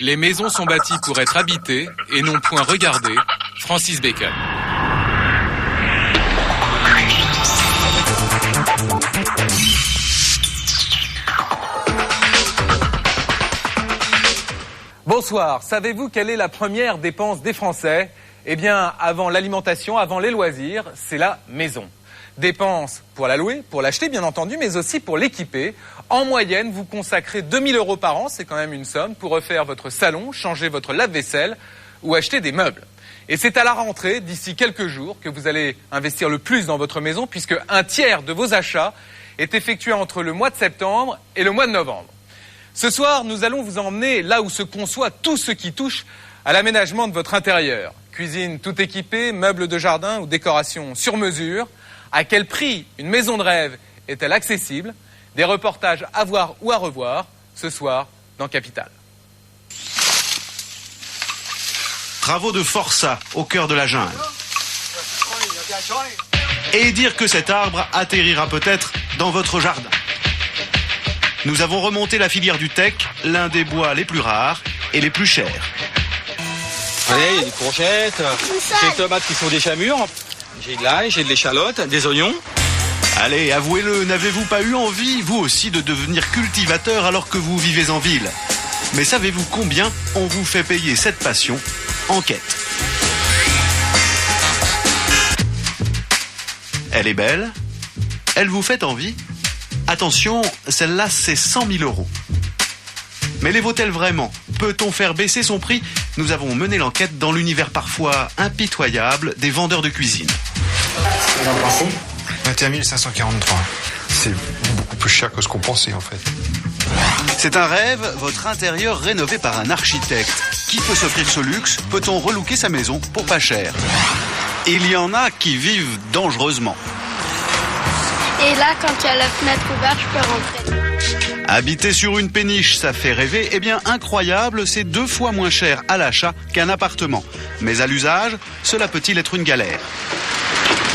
Les maisons sont bâties pour être habitées et non point regardées. Francis Bacon. Bonsoir, savez-vous quelle est la première dépense des Français ? Eh bien, avant l'alimentation, avant les loisirs, c'est la maison. Dépenses pour la louer, pour l'acheter bien entendu, mais aussi pour l'équiper. En moyenne, vous consacrez 2 000 € par an, c'est quand même une somme, pour refaire votre salon, changer votre lave-vaisselle ou acheter des meubles. Et c'est à la rentrée, d'ici quelques jours, que vous allez investir le plus dans votre maison, puisque un tiers de vos achats est effectué entre le mois de septembre et le mois de novembre. Ce soir, nous allons vous emmener là où se conçoit tout ce qui touche à l'aménagement de votre intérieur. Cuisine tout équipée, meubles de jardin ou décorations sur mesure. À quel prix une maison de rêve est-elle accessible ? Des reportages à voir ou à revoir ce soir dans Capital. Travaux de forçat au cœur de la jungle. Et dire que cet arbre atterrira peut-être dans votre jardin. Nous avons remonté la filière du teck, l'un des bois les plus rares et les plus chers. Allez, il y a des courgettes, j'ai des tomates qui sont déjà mûres, j'ai de l'ail, j'ai de l'échalote, des oignons. Allez, avouez-le, n'avez-vous pas eu envie, vous aussi, de devenir cultivateur alors que vous vivez en ville ? Mais savez-vous combien on vous fait payer cette passion en quête ? Elle est belle ? Elle vous fait envie ? Attention, celle-là, c'est 100 000 €. Mais les vaut-elle vraiment ? Peut-on faire baisser son prix ? Nous avons mené l'enquête dans l'univers parfois impitoyable des vendeurs de cuisine. Vous en pensez ? 21 543. C'est beaucoup plus cher que ce qu'on pensait en fait. C'est un rêve, votre intérieur rénové par un architecte. Qui peut s'offrir ce luxe ? Peut-on relooker sa maison pour pas cher ? Il y en a qui vivent dangereusement. Et là, quand il y a la fenêtre ouverte, je peux rentrer. Habiter sur une péniche, ça fait rêver. Eh bien, incroyable, c'est 2 fois moins cher à l'achat qu'un appartement. Mais à l'usage, cela peut-il être une galère ?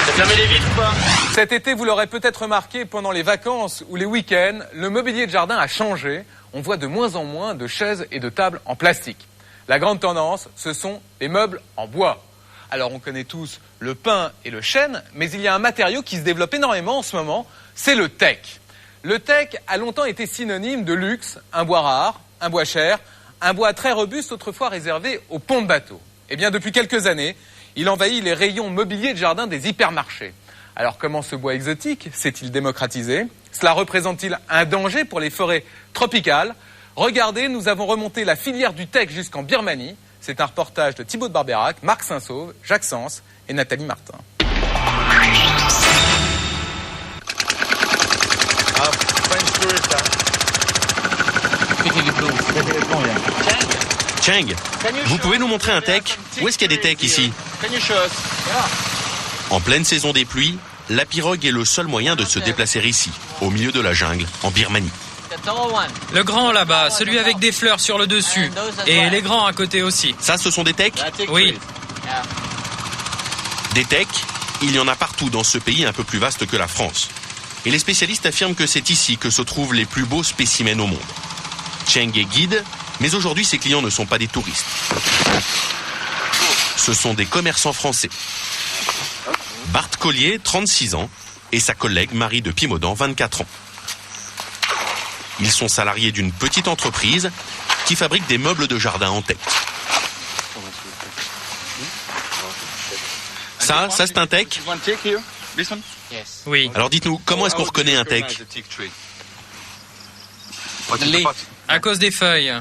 T'as fermé les vitres ou pas ? Cet été, vous l'aurez peut-être remarqué, pendant les vacances ou les week-ends, le mobilier de jardin a changé. On voit de moins en moins de chaises et de tables en plastique. La grande tendance, ce sont les meubles en bois. Alors on connaît tous le pin et le chêne, mais il y a un matériau qui se développe énormément en ce moment, c'est le teck. Le teck a longtemps été synonyme de luxe, un bois rare, un bois cher, un bois très robuste autrefois réservé aux ponts de bateaux. Eh bien depuis quelques années, il envahit les rayons mobilier de jardin des hypermarchés. Alors comment ce bois exotique s'est-il démocratisé ? Cela représente-t-il un danger pour les forêts tropicales ? Regardez, nous avons remonté la filière du teck jusqu'en Birmanie. C'est un reportage de Thibaut de Barberac, Marc Saint-Sauve, Jacques Sens et Nathalie Martin. Cheng, vous pouvez nous montrer un teck ? Où est-ce qu'il y a des techs ici ? En pleine saison des pluies, la pirogue est le seul moyen de se déplacer ici, au milieu de la jungle, en Birmanie. Le grand là-bas, celui avec des fleurs sur le dessus. Et les grands à côté aussi. Ça, ce sont des techs ? Oui. Des techs, il y en a partout dans ce pays un peu plus vaste que la France. Et les spécialistes affirment que c'est ici que se trouvent les plus beaux spécimens au monde. Cheng est guide, mais aujourd'hui ses clients ne sont pas des touristes. Ce sont des commerçants français. Bart Collier, 36 ans, et sa collègue Marie de Pimaudan, 24 ans. Ils sont salariés d'une petite entreprise qui fabrique des meubles de jardin en teck. Ça c'est un teck ? Oui. Alors dites-nous, comment est-ce qu'on reconnaît un teck ? À cause des feuilles.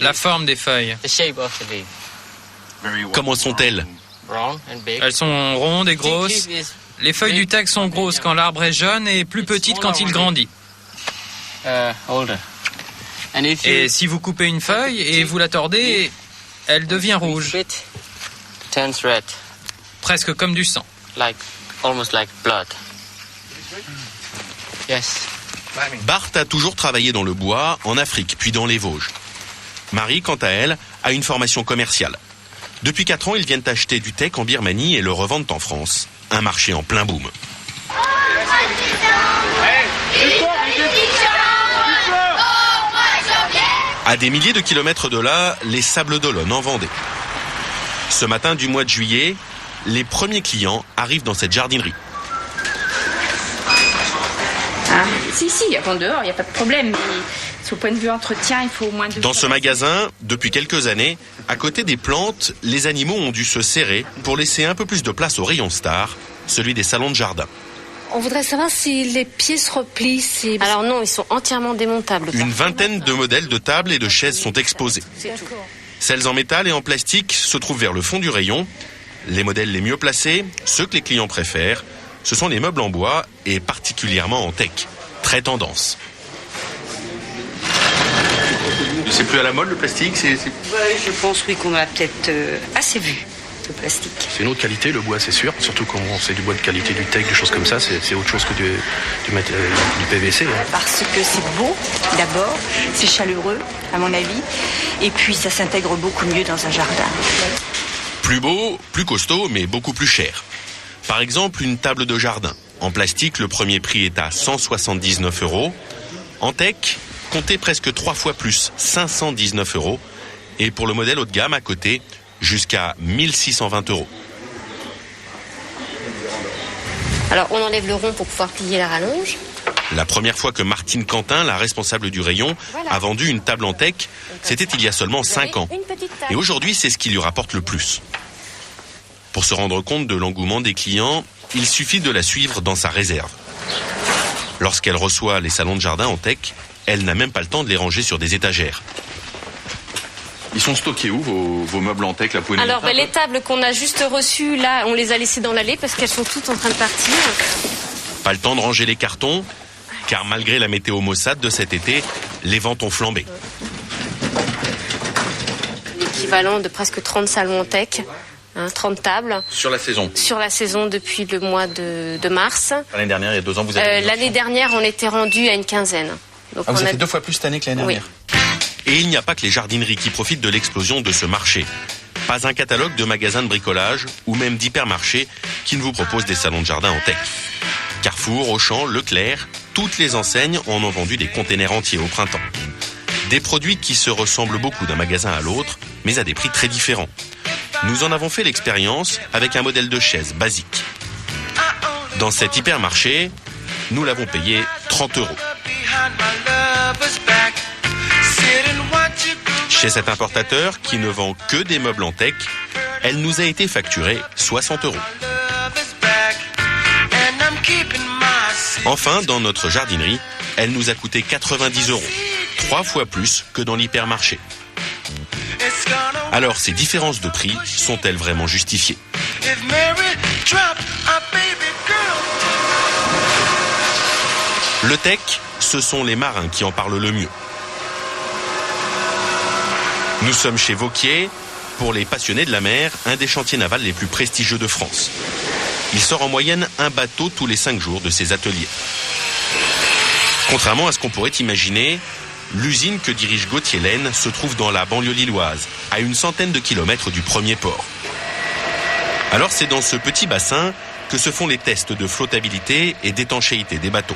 La forme des feuilles. Comment sont-elles ? Elles sont rondes et grosses. Les feuilles du teck sont grosses quand l'arbre est jeune et plus petites quand il grandit. Et si vous coupez une feuille et vous la tordez, elle devient rouge. Presque comme du sang. Bart a toujours travaillé dans le bois, en Afrique, puis dans les Vosges. Marie, quant à elle, a une formation commerciale. Depuis 4 ans, ils viennent acheter du teck en Birmanie et le revendent en France. Un marché en plein boom. À des milliers de kilomètres de là, les Sables d'Olonne en Vendée. Ce matin du mois de juillet, les premiers clients arrivent dans cette jardinerie. Ah, si, il y a vent dehors, il n'y a pas de problème. Mais au point de vue entretien, il faut au moins 2 Dans ce magasin, depuis quelques années, à côté des plantes, les animaux ont dû se serrer pour laisser un peu plus de place au rayon star, celui des salons de jardin. On voudrait savoir si les pieds se replient. Alors non, ils sont entièrement démontables. Une vingtaine de modèles de tables et de chaises sont exposés. Celles en métal et en plastique se trouvent vers le fond du rayon. Les modèles les mieux placés, ceux que les clients préfèrent, ce sont les meubles en bois et particulièrement en teak. Très tendance. C'est plus à la mode le plastique Je pense oui qu'on a peut-être assez vu le plastique. C'est une autre qualité le bois, c'est sûr. Surtout quand c'est du bois de qualité, du teak, des choses comme ça, c'est autre chose que du PVC. Hein. Parce que c'est beau d'abord, c'est chaleureux à mon avis, et puis ça s'intègre beaucoup mieux dans un jardin. Plus beau, plus costaud, mais beaucoup plus cher. Par exemple, une table de jardin. En plastique, le premier prix est à 179 €. En teak, comptez presque 3 fois plus, 519 €. Et pour le modèle haut de gamme à côté, jusqu'à 1620 €. Alors on enlève le rond pour pouvoir plier la rallonge. La première fois que Martine Quentin, la responsable du rayon, a vendu une table en teak, c'était il y a seulement 5 ans. Et aujourd'hui, c'est ce qui lui rapporte le plus. Pour se rendre compte de l'engouement des clients, il suffit de la suivre dans sa réserve. Lorsqu'elle reçoit les salons de jardin en teak, elle n'a même pas le temps de les ranger sur des étagères. Ils sont stockés où vos meubles en teak? Alors les tables qu'on a juste reçues, là, on les a laissées dans l'allée parce qu'elles sont toutes en train de partir. Pas le temps de ranger les cartons, car malgré la météo maussade de cet été, les ventes ont flambé. L'équivalent de presque 30 salons en teak. 30 tables. Sur la saison? Sur la saison depuis le mois de mars. L'année dernière, il y a 2 ans, vous avez... L'année dernière, on était rendu à une quinzaine. Donc vous avez fait 2 fois plus cette année que l'année dernière? Oui. Et il n'y a pas que les jardineries qui profitent de l'explosion de ce marché. Pas un catalogue de magasins de bricolage ou même d'hypermarchés qui ne vous proposent des salons de jardin en teak. Carrefour, Auchan, Leclerc, toutes les enseignes en ont vendu des containers entiers au printemps. Des produits qui se ressemblent beaucoup d'un magasin à l'autre, mais à des prix très différents. Nous en avons fait l'expérience avec un modèle de chaise basique. Dans cet hypermarché, nous l'avons payé 30 €. Chez cet importateur qui ne vend que des meubles en teak, elle nous a été facturée 60 €. Enfin, dans notre jardinerie, elle nous a coûté 90 €, 3 fois plus que dans l'hypermarché. Alors, ces différences de prix sont-elles vraiment justifiées? Le teak, ce sont les marins qui en parlent le mieux. Nous sommes chez Vauquier, pour les passionnés de la mer, un des chantiers navals les plus prestigieux de France. Il sort en moyenne un bateau tous les 5 jours de ses ateliers. Contrairement à ce qu'on pourrait imaginer, l'usine que dirige Gauthier Laine se trouve dans la banlieue lilloise, à une centaine de kilomètres du premier port. Alors c'est dans ce petit bassin que se font les tests de flottabilité et d'étanchéité des bateaux.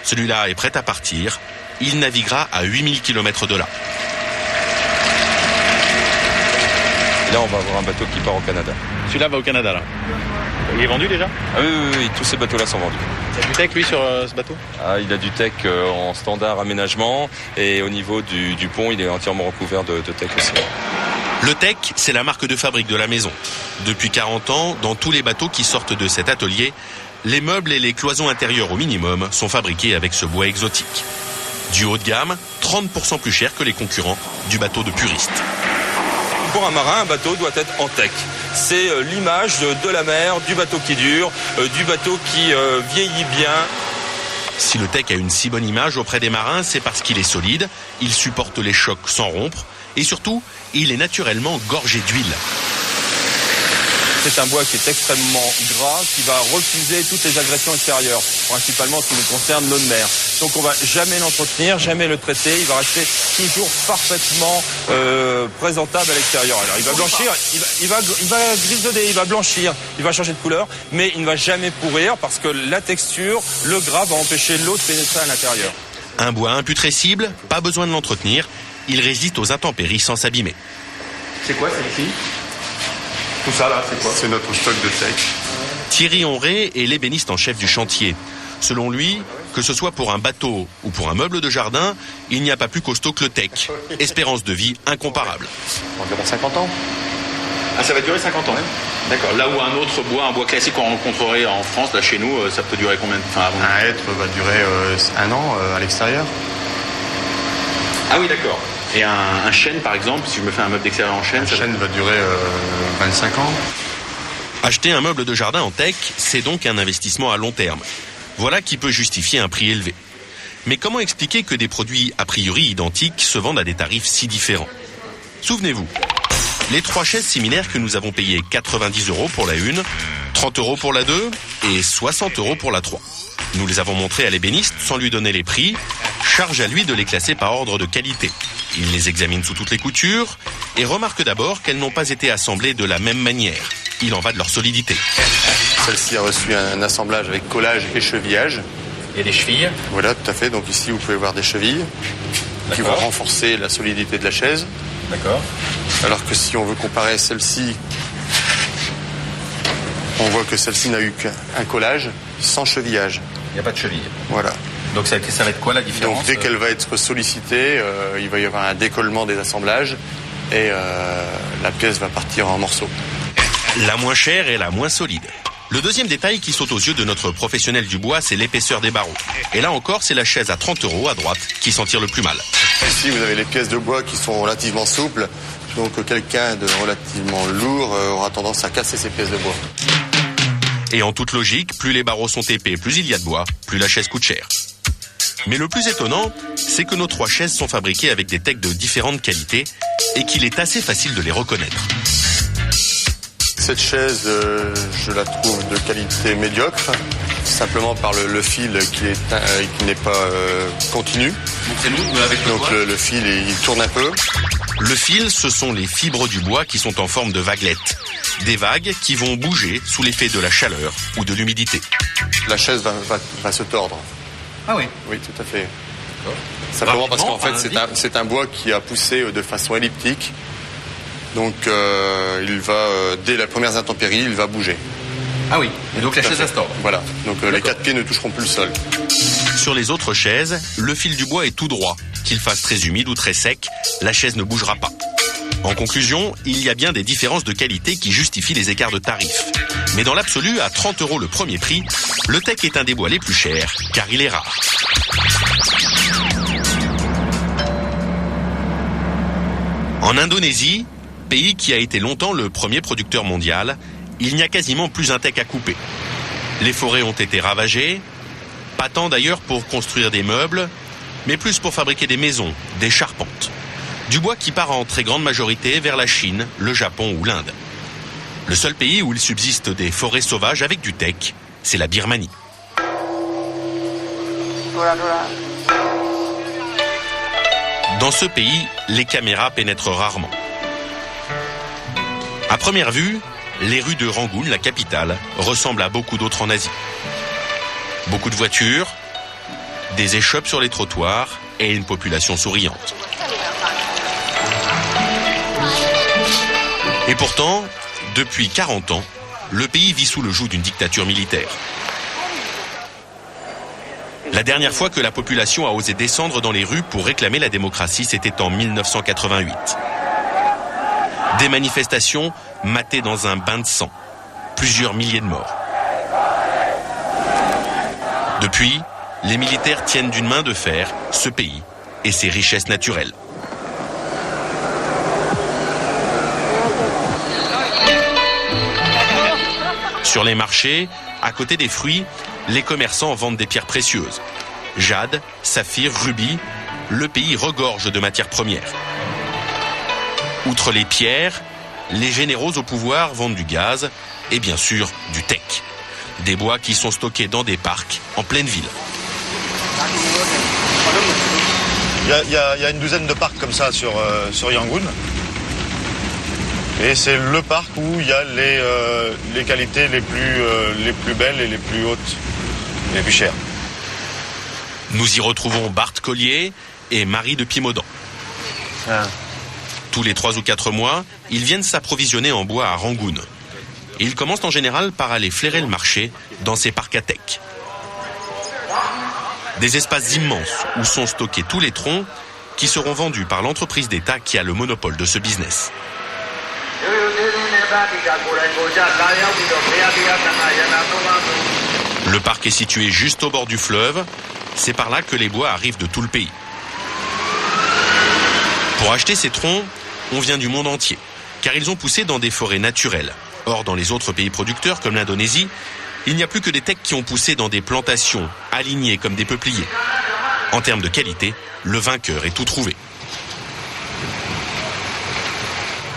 Celui-là est prêt à partir, il naviguera à 8000 km de là. Là, on va avoir un bateau qui part au Canada. Celui-là va au Canada, là. Il est vendu déjà? Ah oui, tous ces bateaux-là sont vendus. Il y a du teak, lui, sur ce bateau? Ah, il a du teak en standard aménagement et au niveau du pont, il est entièrement recouvert de teak aussi. Le teak, c'est la marque de fabrique de la maison. Depuis 40 ans, dans tous les bateaux qui sortent de cet atelier, les meubles et les cloisons intérieures au minimum sont fabriqués avec ce bois exotique. Du haut de gamme, 30% plus cher que les concurrents du bateau de puriste. Pour un marin, un bateau doit être en teak. C'est l'image de la mer, du bateau qui dure, du bateau qui vieillit bien. Si le teak a une si bonne image auprès des marins, c'est parce qu'il est solide, il supporte les chocs sans rompre et surtout, il est naturellement gorgé d'huile. C'est un bois qui est extrêmement gras, qui va refuser toutes les agressions extérieures, principalement en ce qui nous concerne l'eau de mer. Donc on va jamais l'entretenir, jamais le traiter, il va rester toujours parfaitement présentable à l'extérieur. Alors il va blanchir, il va grisonner, il va blanchir, il va changer de couleur, mais il ne va jamais pourrir parce que la texture, le gras va empêcher l'eau de pénétrer à l'intérieur. Un bois imputrescible, pas besoin de l'entretenir, il résiste aux intempéries sans s'abîmer. C'est quoi celle-ci? Tout ça là, c'est quoi? C'est notre stock de teck. Thierry Honré est l'ébéniste en chef du chantier. Selon lui, que ce soit pour un bateau ou pour un meuble de jardin, il n'y a pas plus costaud que le teck. Espérance de vie incomparable. Environ 50 ans. Ah, ça va durer 50 ans, même. D'accord. Là où un autre bois, un bois classique qu'on rencontrerait en France, là chez nous, ça peut durer combien de temps? Un hêtre va durer 1 an à l'extérieur. Ah oui, d'accord. Et un chêne, par exemple, si je me fais un meuble d'extérieur en chêne... Un chêne va durer 25 ans. Acheter un meuble de jardin en teck, c'est donc un investissement à long terme. Voilà qui peut justifier un prix élevé. Mais comment expliquer que des produits a priori identiques se vendent à des tarifs si différents? Souvenez-vous, les 3 chaises similaires que nous avons payées 90 € pour la 1, 30 € pour la 2 et 60 € pour la 3. Nous les avons montrées à l'ébéniste sans lui donner les prix. Charge à lui de les classer par ordre de qualité. Il les examine sous toutes les coutures et remarque d'abord qu'elles n'ont pas été assemblées de la même manière. Il en va de leur solidité. Celle-ci a reçu un assemblage avec collage et chevillage. Il y a des chevilles. Voilà, tout à fait. Donc ici, vous pouvez voir des chevilles qui vont renforcer la solidité de la chaise. D'accord. Alors que si on veut comparer celle-ci, on voit que celle-ci n'a eu qu'un collage sans chevillage. Il n'y a pas de cheville. Voilà. Donc ça va être quoi la différence? Donc dès qu'elle va être sollicitée, il va y avoir un décollement des assemblages et la pièce va partir en morceaux. La moins chère et la moins solide. Le deuxième détail qui saute aux yeux de notre professionnel du bois, c'est l'épaisseur des barreaux. Et là encore, c'est la chaise à 30 € à droite qui s'en tire le plus mal. Ici, vous avez les pièces de bois qui sont relativement souples. Donc quelqu'un de relativement lourd aura tendance à casser ces pièces de bois. Et en toute logique, plus les barreaux sont épais, plus il y a de bois, plus la chaise coûte cher. Mais le plus étonnant, c'est que nos 3 chaises sont fabriquées avec des tecks de différentes qualités et qu'il est assez facile de les reconnaître. Cette chaise, je la trouve de qualité médiocre, simplement par le fil qui n'est pas continu. Donc c'est nous avec Donc le fil, il tourne un peu. Le fil, ce sont les fibres du bois qui sont en forme de vaguelettes. Des vagues qui vont bouger sous l'effet de la chaleur ou de l'humidité. La chaise va se tordre. Ah oui? Oui, tout à fait. Simplement parce qu'en fait, c'est un bois qui a poussé de façon elliptique. Donc, il va, dès les premières intempéries, il va bouger. Ah oui, et donc la chaise va se tordre. Voilà, donc les 4 pieds ne toucheront plus le sol. Sur les autres chaises, le fil du bois est tout droit. Qu'il fasse très humide ou très sec, la chaise ne bougera pas. En conclusion, il y a bien des différences de qualité qui justifient les écarts de tarifs. Mais dans l'absolu, à 30 € le premier prix, le teck est un des bois les plus chers, car il est rare. En Indonésie, pays qui a été longtemps le premier producteur mondial, il n'y a quasiment plus un teck à couper. Les forêts ont été ravagées, pas tant d'ailleurs pour construire des meubles, mais plus pour fabriquer des maisons, des charpentes. Du bois qui part en très grande majorité vers la Chine, le Japon ou l'Inde. Le seul pays où il subsiste des forêts sauvages avec du teck, c'est la Birmanie. Dans ce pays, les caméras pénètrent rarement. À première vue, les rues de Rangoon, la capitale, ressemblent à beaucoup d'autres en Asie. Beaucoup de voitures, des échoppes sur les trottoirs et une population souriante. Et pourtant, depuis 40 ans, le pays vit sous le joug d'une dictature militaire. La dernière fois que la population a osé descendre dans les rues pour réclamer la démocratie, c'était en 1988. Des manifestations matées dans un bain de sang. Plusieurs milliers de morts. Depuis, les militaires tiennent d'une main de fer ce pays et ses richesses naturelles. Sur les marchés, à côté des fruits, les commerçants vendent des pierres précieuses. Jade, saphir, rubis, le pays regorge de matières premières. Outre les pierres, les généraux au pouvoir vendent du gaz et bien sûr du teck. Des bois qui sont stockés dans des parcs en pleine ville. Il y a une douzaine de parcs comme ça sur Yangon. Et c'est le parc où il y a les qualités les plus belles et les plus hautes, les plus chères. Nous y retrouvons Bart Collier et Marie de Pimodan. Tous les 3 ou 4 mois, ils viennent s'approvisionner en bois à Rangoon. Et ils commencent en général par aller flairer le marché dans ces parcs à teck. Des espaces immenses où sont stockés tous les troncs qui seront vendus par l'entreprise d'État qui a le monopole de ce business. Le parc est situé juste au bord du fleuve. C'est par là que les bois arrivent de tout le pays. Pour acheter ces troncs, on vient du monde entier, car ils ont poussé dans des forêts naturelles. Or, dans les autres pays producteurs, comme l'Indonésie, il n'y a plus que des tecs qui ont poussé dans des plantations alignées comme des peupliers. En termes de qualité, le vainqueur est tout trouvé.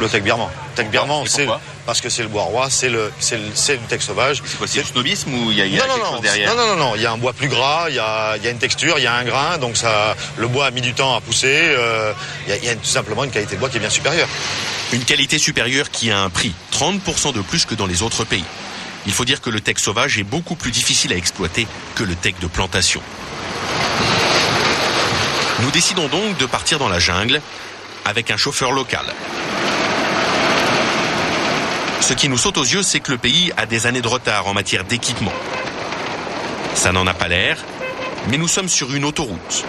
Le teck birman. Teck birman, c'est parce que c'est le bois roi, c'est le teck sauvage. C'est quoi, c'est du snobisme ou il y a quelque chose derrière? Non, il y a un bois plus gras, il y a une texture, il y a un grain, donc le bois a mis du temps à pousser. Il y a tout simplement une qualité de bois qui est bien supérieure. Une qualité supérieure qui a un prix, 30% de plus que dans les autres pays. Il faut dire que le teck sauvage est beaucoup plus difficile à exploiter que le teck de plantation. Nous décidons donc de partir dans la jungle avec un chauffeur local. Ce qui nous saute aux yeux, c'est que le pays a des années de retard en matière d'équipement. Ça n'en a pas l'air, mais nous sommes sur une autoroute.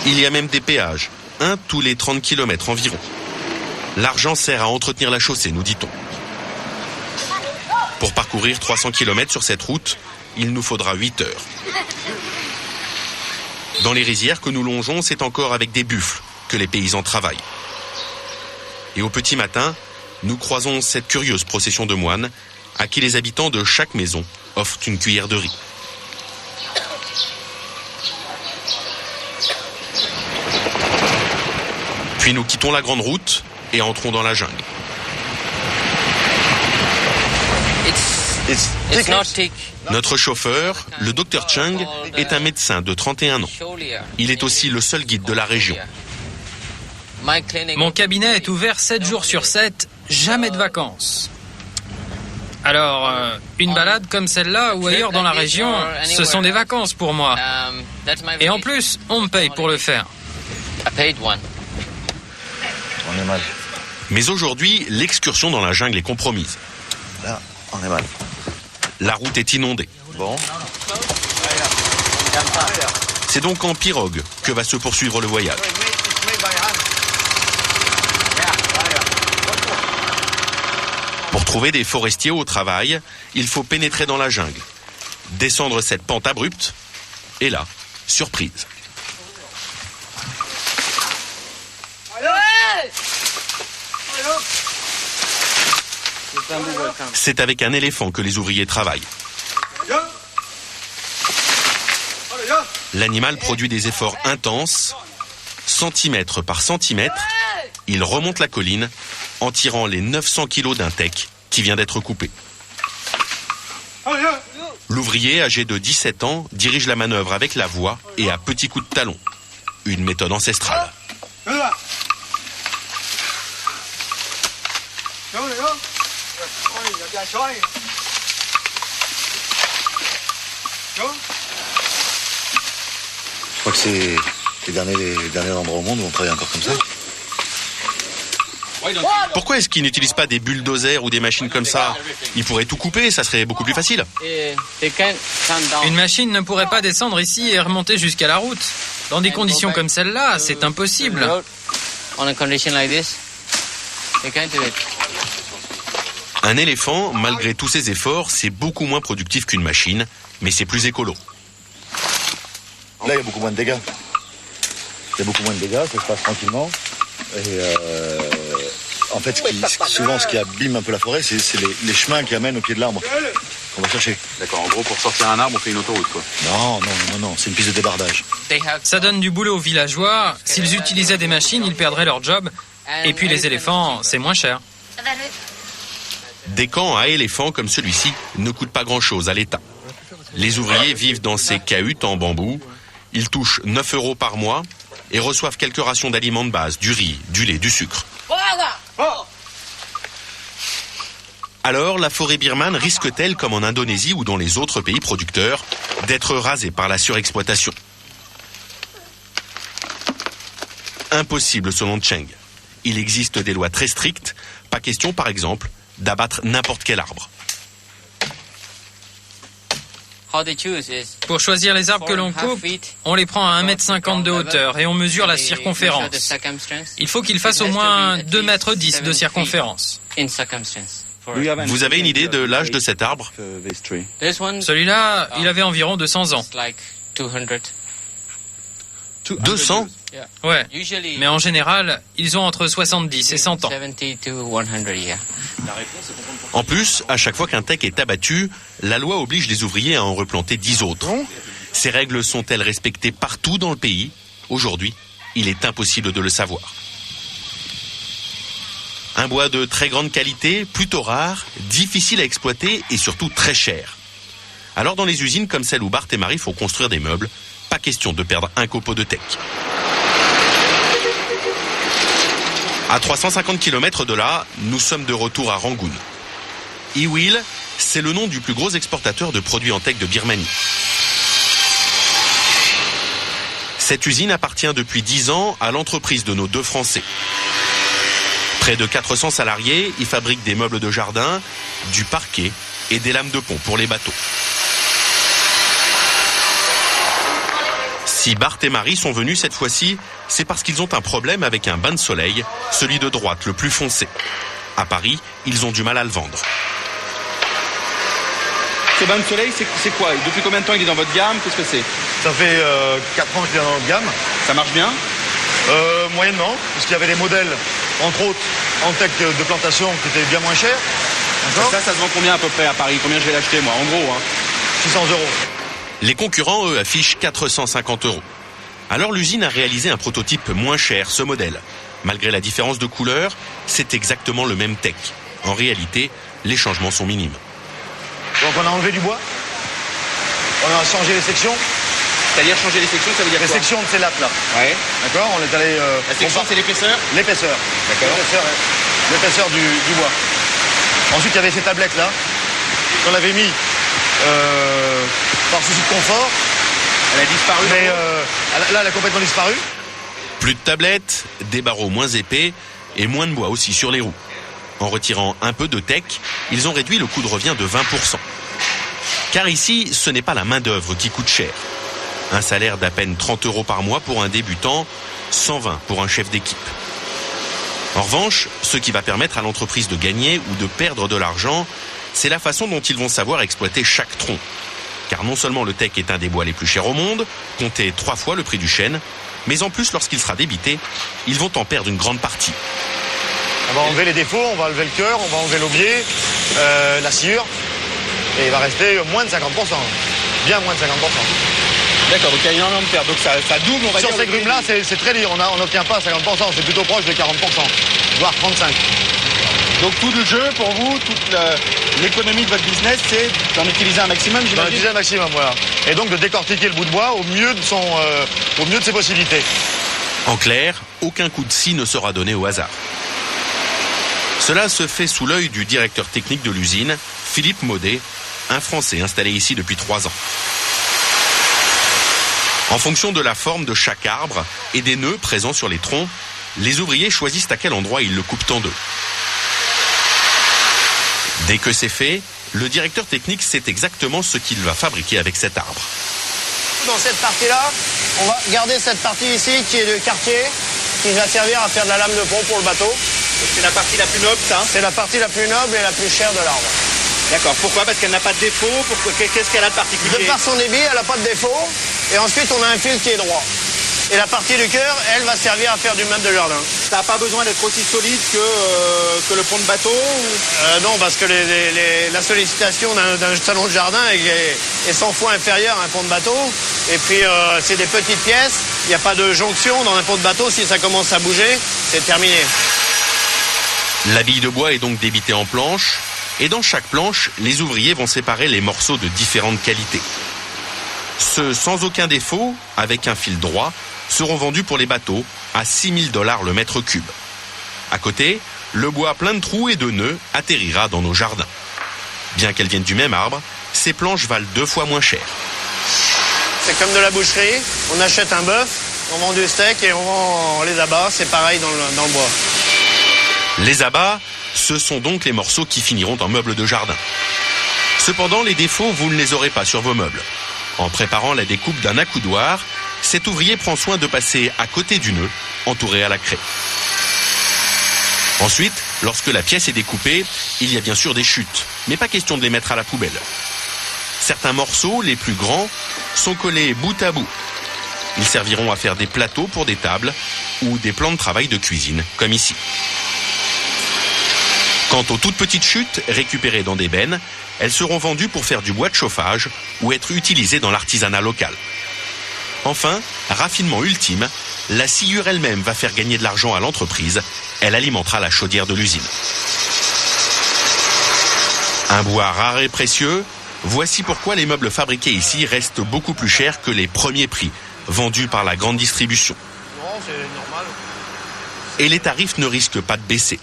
Il y a même des péages, un tous les 30 km environ. L'argent sert à entretenir la chaussée, nous dit-on. Pour parcourir 300 km sur cette route, il nous faudra 8 heures. Dans les rizières que nous longeons, c'est encore avec des buffles que les paysans travaillent. Et au petit matin, nous croisons cette curieuse procession de moines à qui les habitants de chaque maison offrent une cuillère de riz. Puis nous quittons la grande route et entrons dans la jungle. Notre chauffeur, le Dr Chung, est un médecin de 31 ans. Il est aussi le seul guide de la région. Mon cabinet est ouvert 7 jours sur 7, jamais de vacances. Alors, une balade comme celle-là ou ailleurs dans la région, ce sont des vacances pour moi. Et en plus, on me paye pour le faire. On est mal. Mais aujourd'hui, l'excursion dans la jungle est compromise. Là, on est mal. La route est inondée. Bon. C'est donc en pirogue que va se poursuivre le voyage. Pour trouver des forestiers au travail, il faut pénétrer dans la jungle, descendre cette pente abrupte, et là, surprise. C'est avec un éléphant que les ouvriers travaillent. L'animal produit des efforts intenses, centimètre par centimètre. Il remonte la colline en tirant les 900 kilos d'un teck qui vient d'être coupé. L'ouvrier, âgé de 17 ans, dirige la manœuvre avec la voix et à petits coups de talon. Une méthode ancestrale. Je crois que c'est les derniers endroits au monde où on travaille encore comme ça. Pourquoi est-ce qu'ils n'utilisent pas des bulldozers ou des machines comme ça? Ils pourraient tout couper, ça serait beaucoup plus facile. Une machine ne pourrait pas descendre ici et remonter jusqu'à la route. Dans des conditions comme celle-là, c'est impossible. Un éléphant, malgré tous ses efforts, c'est beaucoup moins productif qu'une machine, mais c'est plus écolo. Là, il y a beaucoup moins de dégâts. Ça se passe tranquillement. Et en fait, souvent, ce qui abîme un peu la forêt, c'est les chemins qui amènent au pied de l'arbre qu'on va chercher. D'accord, en gros, pour sortir un arbre, on fait une autoroute, quoi. Non, c'est une piste de débardage. Ça donne du boulot aux villageois. S'ils utilisaient des machines, ils perdraient leur job. Et puis les éléphants, c'est moins cher. Des camps à éléphants comme celui-ci ne coûtent pas grand-chose à l'État. Les ouvriers vivent dans ces cahutes en bambou. Ils touchent 9 € par mois et reçoivent quelques rations d'aliments de base, du riz, du lait, du sucre. Alors la forêt birmane risque-t-elle, comme en Indonésie ou dans les autres pays producteurs, d'être rasée par la surexploitation? Impossible selon Cheng. Il existe des lois très strictes, pas question par exemple d'abattre n'importe quel arbre. Pour choisir les arbres que l'on coupe, on les prend à 1,50 m de hauteur et on mesure la circonférence. Il faut qu'ils fassent au moins 2,10 m de circonférence. Vous avez une idée de l'âge de cet arbre? Celui-là, il avait environ 200 ans. 200? Ouais, mais en général, ils ont entre 70 et 100 ans. En plus, à chaque fois qu'un teck est abattu, la loi oblige les ouvriers à en replanter 10 autres. Ces règles sont-elles respectées partout dans le pays? Aujourd'hui, il est impossible de le savoir. Un bois de très grande qualité, plutôt rare, difficile à exploiter et surtout très cher. Alors dans les usines comme celle où Bart et Marie font construire des meubles, pas question de perdre un copeau de teck. À 350 km de là, nous sommes de retour à Rangoon. Iwil, c'est le nom du plus gros exportateur de produits en teck de Birmanie. Cette usine appartient depuis 10 ans à l'entreprise de nos deux Français. Près de 400 salariés y fabriquent des meubles de jardin, du parquet et des lames de pont pour les bateaux. Si Bart et Marie sont venus cette fois-ci, c'est parce qu'ils ont un problème avec un bain de soleil, celui de droite le plus foncé. À Paris, ils ont du mal à le vendre. Ce bain de soleil, c'est quoi? Depuis combien de temps il est dans votre gamme? Qu'est-ce que c'est? Ça fait 4 ans qu'il est dans notre gamme. Ça marche bien? Moyennement, parce qu'il y avait des modèles, entre autres, en teck de plantation qui étaient bien moins chers. Ça se vend combien à peu près à Paris? Combien je vais l'acheter moi? En gros, 600 €. Les concurrents, eux, affichent 450 €. Alors l'usine a réalisé un prototype moins cher, ce modèle. Malgré la différence de couleur, c'est exactement le même teck. En réalité, les changements sont minimes. Donc on a enlevé du bois, on a changé les sections. C'est-à-dire changer les sections, ça veut dire les quoi? Les sections de ces lattes-là. Ouais. D'accord, on est allé... la section, c'est l'épaisseur? L'épaisseur. D'accord. L'épaisseur du bois. Ensuite, il y avait ces tablettes-là, qu'on avait mis par souci de confort. Elle a disparu. Mais là, elle a complètement disparu. Plus de tablettes, des barreaux moins épais et moins de bois aussi sur les roues. En retirant un peu de teck, ils ont réduit le coût de revient de 20%. Car ici, ce n'est pas la main-d'œuvre qui coûte cher. Un salaire d'à peine 30 € par mois pour un débutant, 120 pour un chef d'équipe. En revanche, ce qui va permettre à l'entreprise de gagner ou de perdre de l'argent, c'est la façon dont ils vont savoir exploiter chaque tronc. Car non seulement le teck est un des bois les plus chers au monde, comptez 3 fois le prix du chêne, mais en plus, lorsqu'il sera débité, ils vont en perdre une grande partie. On va enlever les défauts, on va enlever le cœur, on va enlever l'aubier, la sciure, et il va rester moins de 50%. Bien moins de 50%. D'accord, donc il y a énormément de pertes. Donc ça double, on va dire. Sur ces grumes-là, c'est très dur. On n'obtient pas 50%, c'est plutôt proche de 40%, voire 35%. Donc tout le jeu pour vous, toute l'économie de votre business, c'est d'en utiliser un maximum, j'imagine. D'en utiliser un maximum, voilà. Et donc de décortiquer le bout de bois au mieux de ses possibilités. En clair, aucun coup de scie ne sera donné au hasard. Cela se fait sous l'œil du directeur technique de l'usine, Philippe Maudet, un Français installé ici depuis 3 ans. En fonction de la forme de chaque arbre et des nœuds présents sur les troncs, les ouvriers choisissent à quel endroit ils le coupent en deux. Dès que c'est fait, le directeur technique sait exactement ce qu'il va fabriquer avec cet arbre. Dans cette partie-là, on va garder cette partie ici qui est le quartier, qui va servir à faire de la lame de pont pour le bateau. C'est la partie la plus noble, ça? C'est la partie la plus noble et la plus chère de l'arbre. D'accord. Pourquoi? Parce qu'elle n'a pas de défaut. Qu'est-ce qu'elle a de particulier? De par son débit, elle n'a pas de défaut. Et ensuite, on a un fil qui est droit. Et la partie du cœur, elle va servir à faire du meuble de jardin. Ça n'a pas besoin d'être aussi solide que le pont de bateau Non, parce que la sollicitation d'un salon de jardin est 100 fois inférieure à un pont de bateau. Et puis, c'est des petites pièces. Il n'y a pas de jonction dans un pont de bateau. Si ça commence à bouger, c'est terminé. La bille de bois est donc débitée en planches. Et dans chaque planche, les ouvriers vont séparer les morceaux de différentes qualités. Ceux sans aucun défaut, avec un fil droit, seront vendus pour les bateaux à $6 000 le mètre cube. À côté, le bois plein de trous et de nœuds atterrira dans nos jardins. Bien qu'elles viennent du même arbre, ces planches valent 2 fois moins cher. C'est comme de la boucherie, on achète un bœuf, on vend du steak et on vend les abats, c'est pareil dans le bois. Les abats, ce sont donc les morceaux qui finiront en meubles de jardin. Cependant, les défauts, vous ne les aurez pas sur vos meubles. En préparant la découpe d'un accoudoir, cet ouvrier prend soin de passer à côté du nœud, entouré à la craie. Ensuite, lorsque la pièce est découpée, il y a bien sûr des chutes, mais pas question de les mettre à la poubelle. Certains morceaux, les plus grands, sont collés bout à bout. Ils serviront à faire des plateaux pour des tables ou des plans de travail de cuisine, comme ici. Quant aux toutes petites chutes, récupérées dans des bennes, elles seront vendues pour faire du bois de chauffage ou être utilisées dans l'artisanat local. Enfin, raffinement ultime, la sciure elle-même va faire gagner de l'argent à l'entreprise. Elle alimentera la chaudière de l'usine. Un bois rare et précieux, voici pourquoi les meubles fabriqués ici restent beaucoup plus chers que les premiers prix, vendus par la grande distribution. Et les tarifs ne risquent pas de baisser.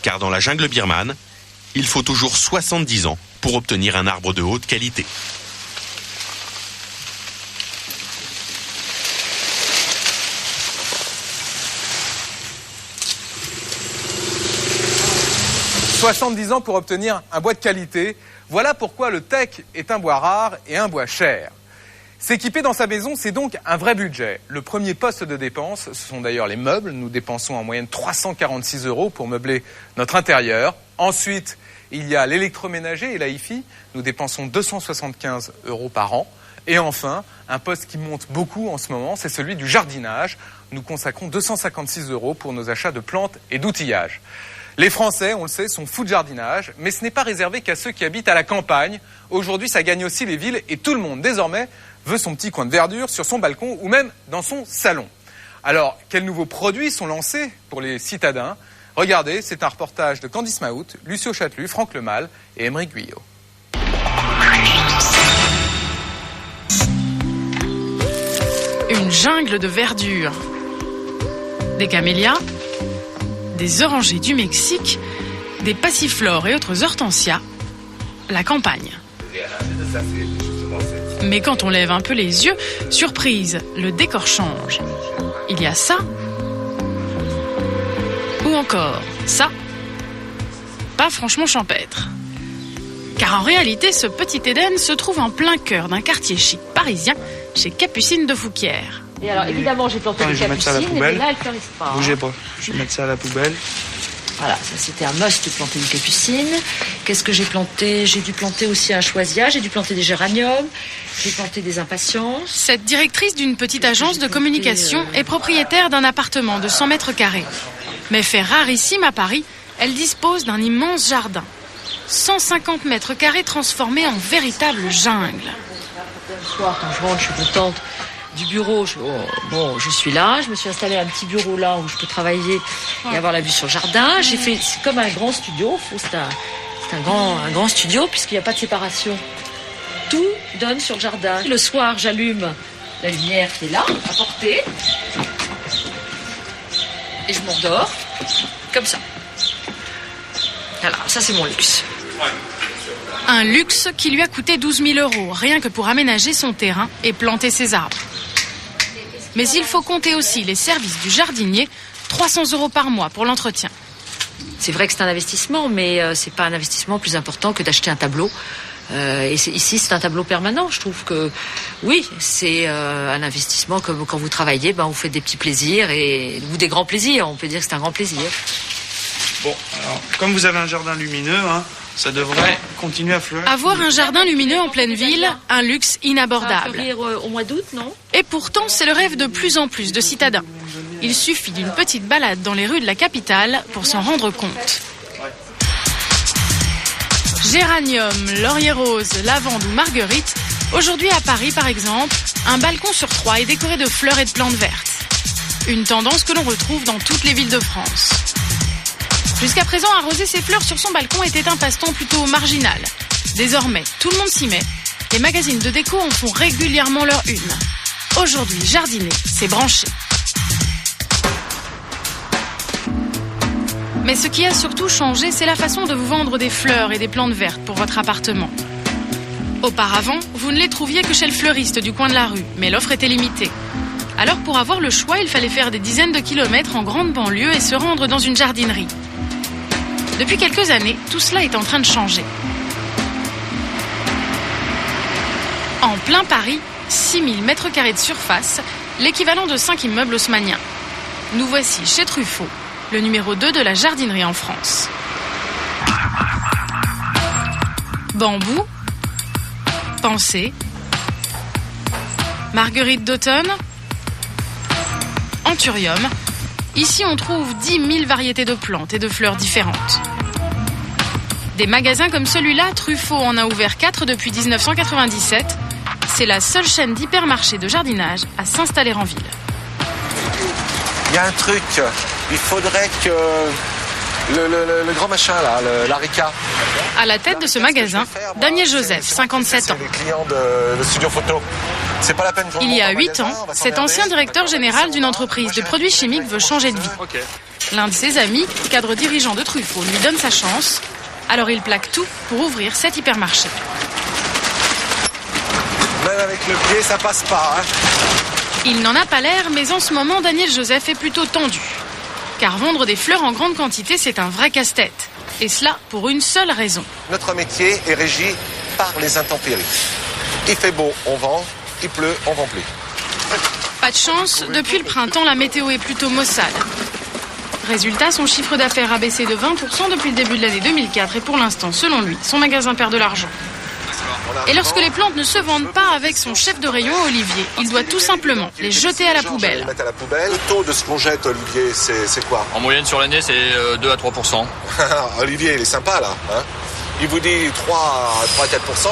Car dans la jungle birmane, il faut toujours 70 ans pour obtenir un arbre de haute qualité. « 70 ans pour obtenir un bois de qualité. Voilà pourquoi le teck est un bois rare et un bois cher. S'équiper dans sa maison, c'est donc un vrai budget. Le premier poste de dépense, ce sont d'ailleurs les meubles. Nous dépensons en moyenne 346 € pour meubler notre intérieur. Ensuite, il y a l'électroménager et la hi-fi. Nous dépensons 275 € par an. Et enfin, un poste qui monte beaucoup en ce moment, c'est celui du jardinage. Nous consacrons 256 € pour nos achats de plantes et d'outillage. Les Français, on le sait, sont fous de jardinage, mais ce n'est pas réservé qu'à ceux qui habitent à la campagne. Aujourd'hui, ça gagne aussi les villes et tout le monde, désormais, veut son petit coin de verdure sur son balcon ou même dans son salon. Alors, quels nouveaux produits sont lancés pour les citadins? Regardez, c'est un reportage de Candice Mahout, Lucio Chatelus, Franck Lemal et Émeric Guyot. Une jungle de verdure. Des camélias, des orangers du Mexique, des passiflores et autres hortensias, la campagne. Mais quand on lève un peu les yeux, surprise, le décor change. Il y a ça, ou encore ça, pas franchement champêtre. Car en réalité, ce petit Éden se trouve en plein cœur d'un quartier chic parisien, chez Capucine de Fouquières. Et alors, évidemment, j'ai planté des capucines, mais là, elles ne fleurissent pas. Bougez pas, je vais mettre ça à la poubelle. Voilà, ça c'était un must de planter une capucine. Qu'est-ce que j'ai planté? J'ai dû planter aussi un choisia, j'ai dû planter des géraniums, j'ai planté des impatiences. Cette directrice d'une petite agence de communication est propriétaire d'un appartement de 100 mètres carrés. Mais fait rarissime à Paris, elle dispose d'un immense jardin. 150 mètres carrés transformés en véritable jungle. Le soir, quand je rentre, je suis contente du bureau. Je suis là. Je me suis installée un petit bureau là où je peux travailler et avoir la vue sur le jardin. J'ai fait, c'est comme un grand studio. C'est un grand studio puisqu'il n'y a pas de séparation. Tout donne sur le jardin. Le soir, j'allume la lumière qui est là, à portée. Et je m'endors comme ça. Alors, ça c'est mon luxe. Un luxe qui lui a coûté 12 000 € rien que pour aménager son terrain et planter ses arbres. Mais il faut compter aussi les services du jardinier, 300 € par mois pour l'entretien. C'est vrai que c'est un investissement, mais c'est pas un investissement plus important que d'acheter un tableau. Ici, c'est un tableau permanent. Je trouve que oui, c'est un investissement comme quand vous travaillez, vous faites des petits plaisirs ou des grands plaisirs. On peut dire que c'est un grand plaisir. Bon, alors, comme vous avez un jardin lumineux, ça devrait continuer à fleurir. Avoir un jardin lumineux en pleine ville, un luxe inabordable. Ça va fleurir au mois d'août, non? Et pourtant, c'est le rêve de plus en plus de citadins. Il suffit d'une petite balade dans les rues de la capitale pour s'en rendre compte. Géranium, laurier rose, lavande ou marguerite. Aujourd'hui à Paris, par exemple, un balcon sur 3 est décoré de fleurs et de plantes vertes. Une tendance que l'on retrouve dans toutes les villes de France. Jusqu'à présent, arroser ses fleurs sur son balcon était un passe-temps plutôt marginal. Désormais, tout le monde s'y met. Les magazines de déco en font régulièrement leur une. Aujourd'hui, jardiner, c'est branché. Mais ce qui a surtout changé, c'est la façon de vous vendre des fleurs et des plantes vertes pour votre appartement. Auparavant, vous ne les trouviez que chez le fleuriste du coin de la rue, mais l'offre était limitée. Alors pour avoir le choix, il fallait faire des dizaines de kilomètres en grande banlieue et se rendre dans une jardinerie. Depuis quelques années, tout cela est en train de changer. En plein Paris, 6000 mètres carrés de surface, l'équivalent de 5 immeubles haussmanniens. Nous voici chez Truffaut, le numéro 2 de la jardinerie en France. Bambou, Pensée, Marguerite d'automne, Anthurium. Ici, on trouve 10 000 variétés de plantes et de fleurs différentes. Des magasins comme celui-là, Truffaut en a ouvert 4 depuis 1997. C'est la seule chaîne d'hypermarchés de jardinage à s'installer en ville. Il y a un truc, il faudrait que le grand machin là, l'Arica. À la tête de ce magasin, Daniel Joseph, 57 ans. Les clients de studio photo. C'est pas la peine. Il y a 8 ans, cet ancien directeur général d'une entreprise de produits chimiques veut changer de vie. L'un de ses amis, cadre dirigeant de Truffaut, lui donne sa chance. Alors il plaque tout pour ouvrir cet hypermarché. Même avec le pied, ça passe pas. Il n'en a pas l'air, mais en ce moment, Daniel Joseph est plutôt tendu. Car vendre des fleurs en grande quantité, c'est un vrai casse-tête. Et cela pour une seule raison. Notre métier est régi par les intempéries. Il fait beau, on vend. Il pleut, on vend plus. Pas de chance, depuis le printemps, la météo est plutôt maussade. Résultat, son chiffre d'affaires a baissé de 20% depuis le début de l'année 2004 et pour l'instant, selon lui, son magasin perd de l'argent. Et lorsque les plantes ne se vendent pas avec son chef de rayon, Olivier, il doit tout simplement les jeter à la poubelle. Le taux de ce qu'on jette, Olivier, c'est quoi? En moyenne sur l'année, c'est 2 à 3%. Olivier, il est sympa là. Il vous dit 3 à 4%,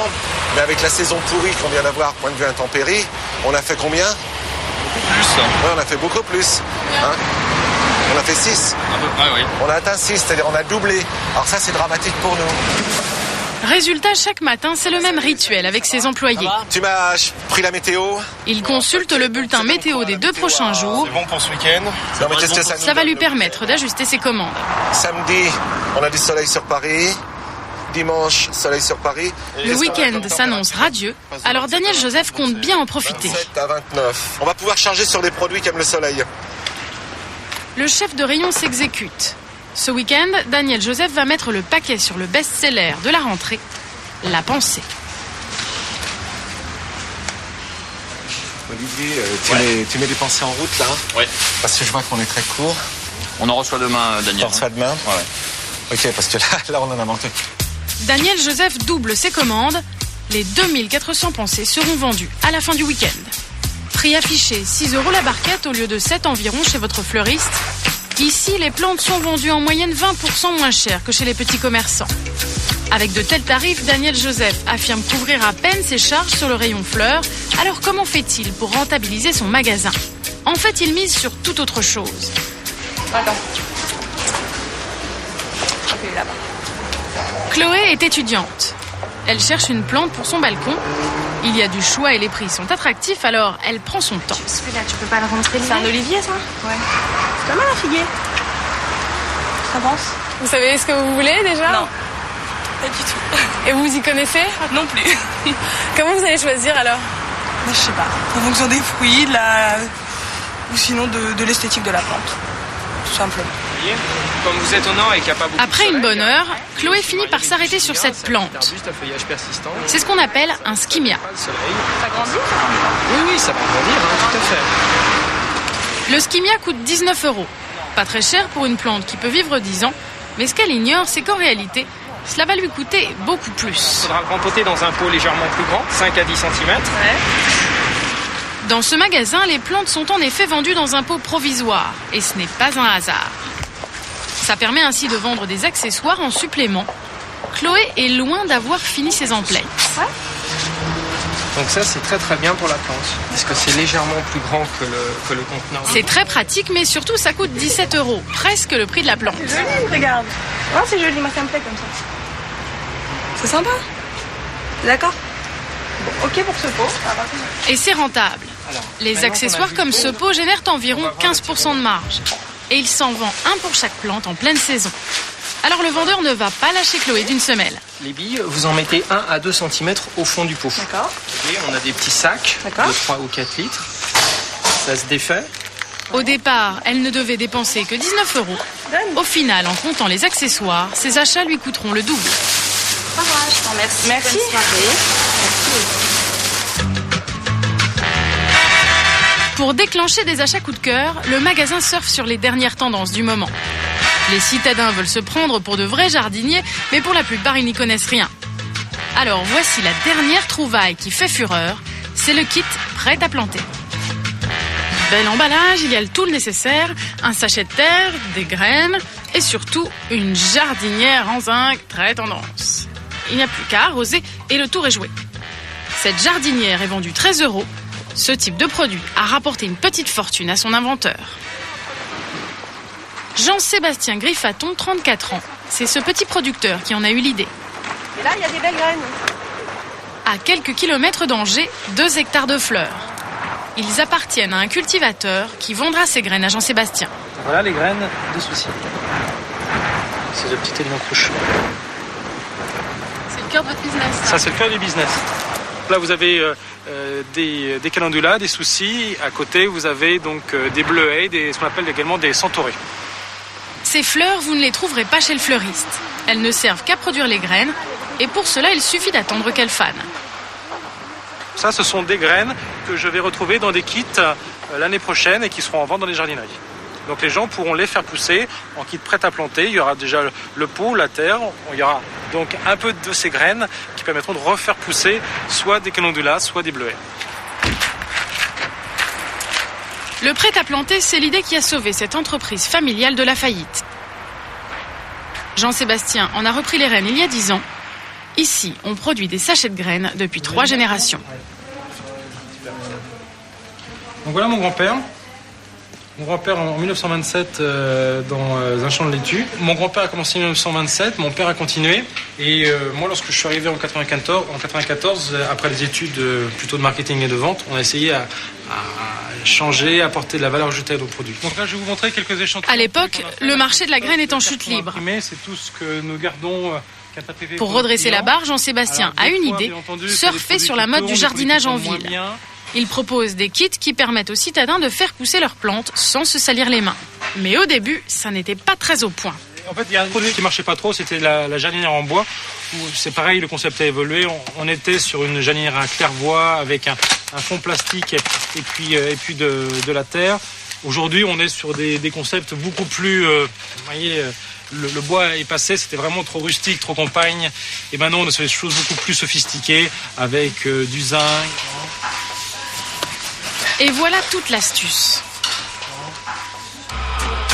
mais avec la saison pourrie qu'on vient d'avoir, point de vue intempérie, on a fait combien? Plus. Ouais, on a fait beaucoup plus. On a fait 6. À peu près, oui. On a atteint 6, c'est-à-dire on a doublé. Alors ça, c'est dramatique pour nous. Résultat, chaque matin, c'est le même rituel avec ses employés. Tu m'as pris la météo? Il consulte le bulletin météo des 2 prochains jours. C'est bon pour ce week-end. Ça va lui permettre d'ajuster ses commandes. Samedi, on a du soleil sur Paris. Dimanche, soleil sur Paris. Le week-end s'annonce radieux, alors Daniel Joseph compte bien en profiter. 27 à 29. On va pouvoir charger sur des produits qui aiment le soleil. Le chef de rayon s'exécute. Ce week-end, Daniel Joseph va mettre le paquet sur le best-seller de la rentrée, La Pensée. Olivier, tu mets des pensées en route là? Oui. Parce que je vois qu'on est très court. On en reçoit demain, Daniel. On en reçoit demain? Ouais. Ok, parce que là on en a manqué. Daniel Joseph double ses commandes. Les 2400 pensées seront vendues à la fin du week-end. Prix affiché, 6 € la barquette au lieu de 7 environ chez votre fleuriste. Ici, les plantes sont vendues en moyenne 20% moins cher que chez les petits commerçants. Avec de tels tarifs, Daniel Joseph affirme couvrir à peine ses charges sur le rayon fleurs. Alors comment fait-il pour rentabiliser son magasin? En fait, il mise sur toute autre chose. Attends. Là-bas. Chloé est étudiante. Elle cherche une plante pour son balcon. Il y a du choix et les prix sont attractifs, alors elle prend son temps. Celui-là, tu peux pas le rentrer. C'est un olivier, ça? Ouais. C'est pas mal un figuier. Ça pense? Vous savez ce que vous voulez déjà? Non. Pas du tout. Et vous y connaissez? Non plus. Comment vous allez choisir alors? Je sais pas. En fonction des fruits, ou sinon de l'esthétique de la plante. Tout simplement. Comme vous êtes au nord et qu'il n'y a pas beaucoup Après de soleil, une bonne heure, Chloé finit par s'arrêter sur cette plante. C'est ce qu'on appelle un skimia. Ça grandit? Oui, ça va grandir, tout à fait. Le skimia coûte 19 €. Pas très cher pour une plante qui peut vivre 10 ans, mais ce qu'elle ignore, c'est qu'en réalité, cela va lui coûter beaucoup plus. Il faudra le rempoter dans un pot légèrement plus grand, 5 à 10 cm. Ouais. Dans ce magasin, les plantes sont en effet vendues dans un pot provisoire, et ce n'est pas un hasard. Ça permet ainsi de vendre des accessoires en supplément. Chloé est loin d'avoir fini ses emplettes. Ouais. Donc ça, c'est très très bien pour la plante, parce que c'est légèrement plus grand que le contenant. C'est très pratique, mais surtout ça coûte 17 €, presque le prix de la plante. C'est joli, regarde. Oh, c'est joli, moi ça me plaît comme ça. C'est sympa. D'accord. Bon, ok pour ce pot. Et c'est rentable. Les accessoires comme ce pot génèrent environ 15% de marge. et il s'en vend un pour chaque plante en pleine saison. Alors le vendeur ne va pas lâcher Chloé d'une semelle. Les billes, vous en mettez 1 à 2 cm au fond du pot. D'accord. Et on a des petits sacs de 3 ou 4 litres. Ça se défait. Au départ, elle ne devait dépenser que 19 €. Au final, en comptant les accessoires, ses achats lui coûteront le double. Ça va, je t'en remercie. Merci. Bonne soirée. Pour déclencher des achats coup de cœur, le magasin surfe sur les dernières tendances du moment. Les citadins veulent se prendre pour de vrais jardiniers, mais pour la plupart, ils n'y connaissent rien. Alors voici la dernière trouvaille qui fait fureur, c'est le kit prêt à planter. Bel emballage, il y a tout le nécessaire, un sachet de terre, des graines et surtout une jardinière en zinc très tendance. Il n'y a plus qu'à arroser et le tour est joué. Cette jardinière est vendue 13 €. Ce type de produit a rapporté une petite fortune à son inventeur. Jean-Sébastien Griffaton, 34 ans. C'est ce petit producteur qui en a eu l'idée. Et là, il y a des belles graines. À quelques kilomètres d'Angers, 2 hectares de fleurs. Ils appartiennent à un cultivateur qui vendra ses graines à Jean-Sébastien. Voilà les graines de souci. C'est le petit élément couche. C'est le cœur de votre business. Ça, c'est le cœur du business. Là, vous avez des calendulas, des soucis. À côté, vous avez donc des bleuets, ce qu'on appelle également des centaurées. Ces fleurs, vous ne les trouverez pas chez le fleuriste. Elles ne servent qu'à produire les graines, et pour cela, il suffit d'attendre qu'elles fanent. Ça, ce sont des graines que je vais retrouver dans des kits l'année prochaine et qui seront en vente dans les jardineries. Donc les gens pourront les faire pousser en kit prêt à planter. Il y aura déjà le pot, la terre. Il y aura donc un peu de ces graines qui permettront de refaire pousser soit des calendulas, soit des bleuets. Le prêt à planter, c'est l'idée qui a sauvé cette entreprise familiale de la faillite. Jean-Sébastien en a repris les rênes il y a 10 ans. Ici, on produit des sachets de graines depuis 3 générations. Donc voilà mon grand-père. Mon grand-père en 1927 dans un champ de laitue. Mon grand-père a commencé en 1927, mon père a continué. Et moi, lorsque je suis arrivé en 94, après les études plutôt de marketing et de vente, on a essayé à changer, à apporter de la valeur ajoutée à nos produits. Donc là, je vais vous montrer quelques échantillons. À l'époque, le marché de la graine est en chute libre. C'est tout ce que nous gardons. Pour redresser la barre, Jean-Sébastien a une idée, surfer sur la mode du jardinage en ville. Il propose des kits qui permettent aux citadins de faire pousser leurs plantes sans se salir les mains. Mais au début, ça n'était pas très au point. En fait, il y a un produit qui marchait pas trop, c'était la jardinière en bois. C'est pareil, le concept a évolué. On était sur une jardinière à claire-voie avec un fond plastique et puis de la terre. Aujourd'hui, on est sur des concepts beaucoup plus... vous voyez, le bois est passé, c'était vraiment trop rustique, trop campagne. Et maintenant, on est sur des choses beaucoup plus sophistiquées avec du zinc. Et voilà toute l'astuce.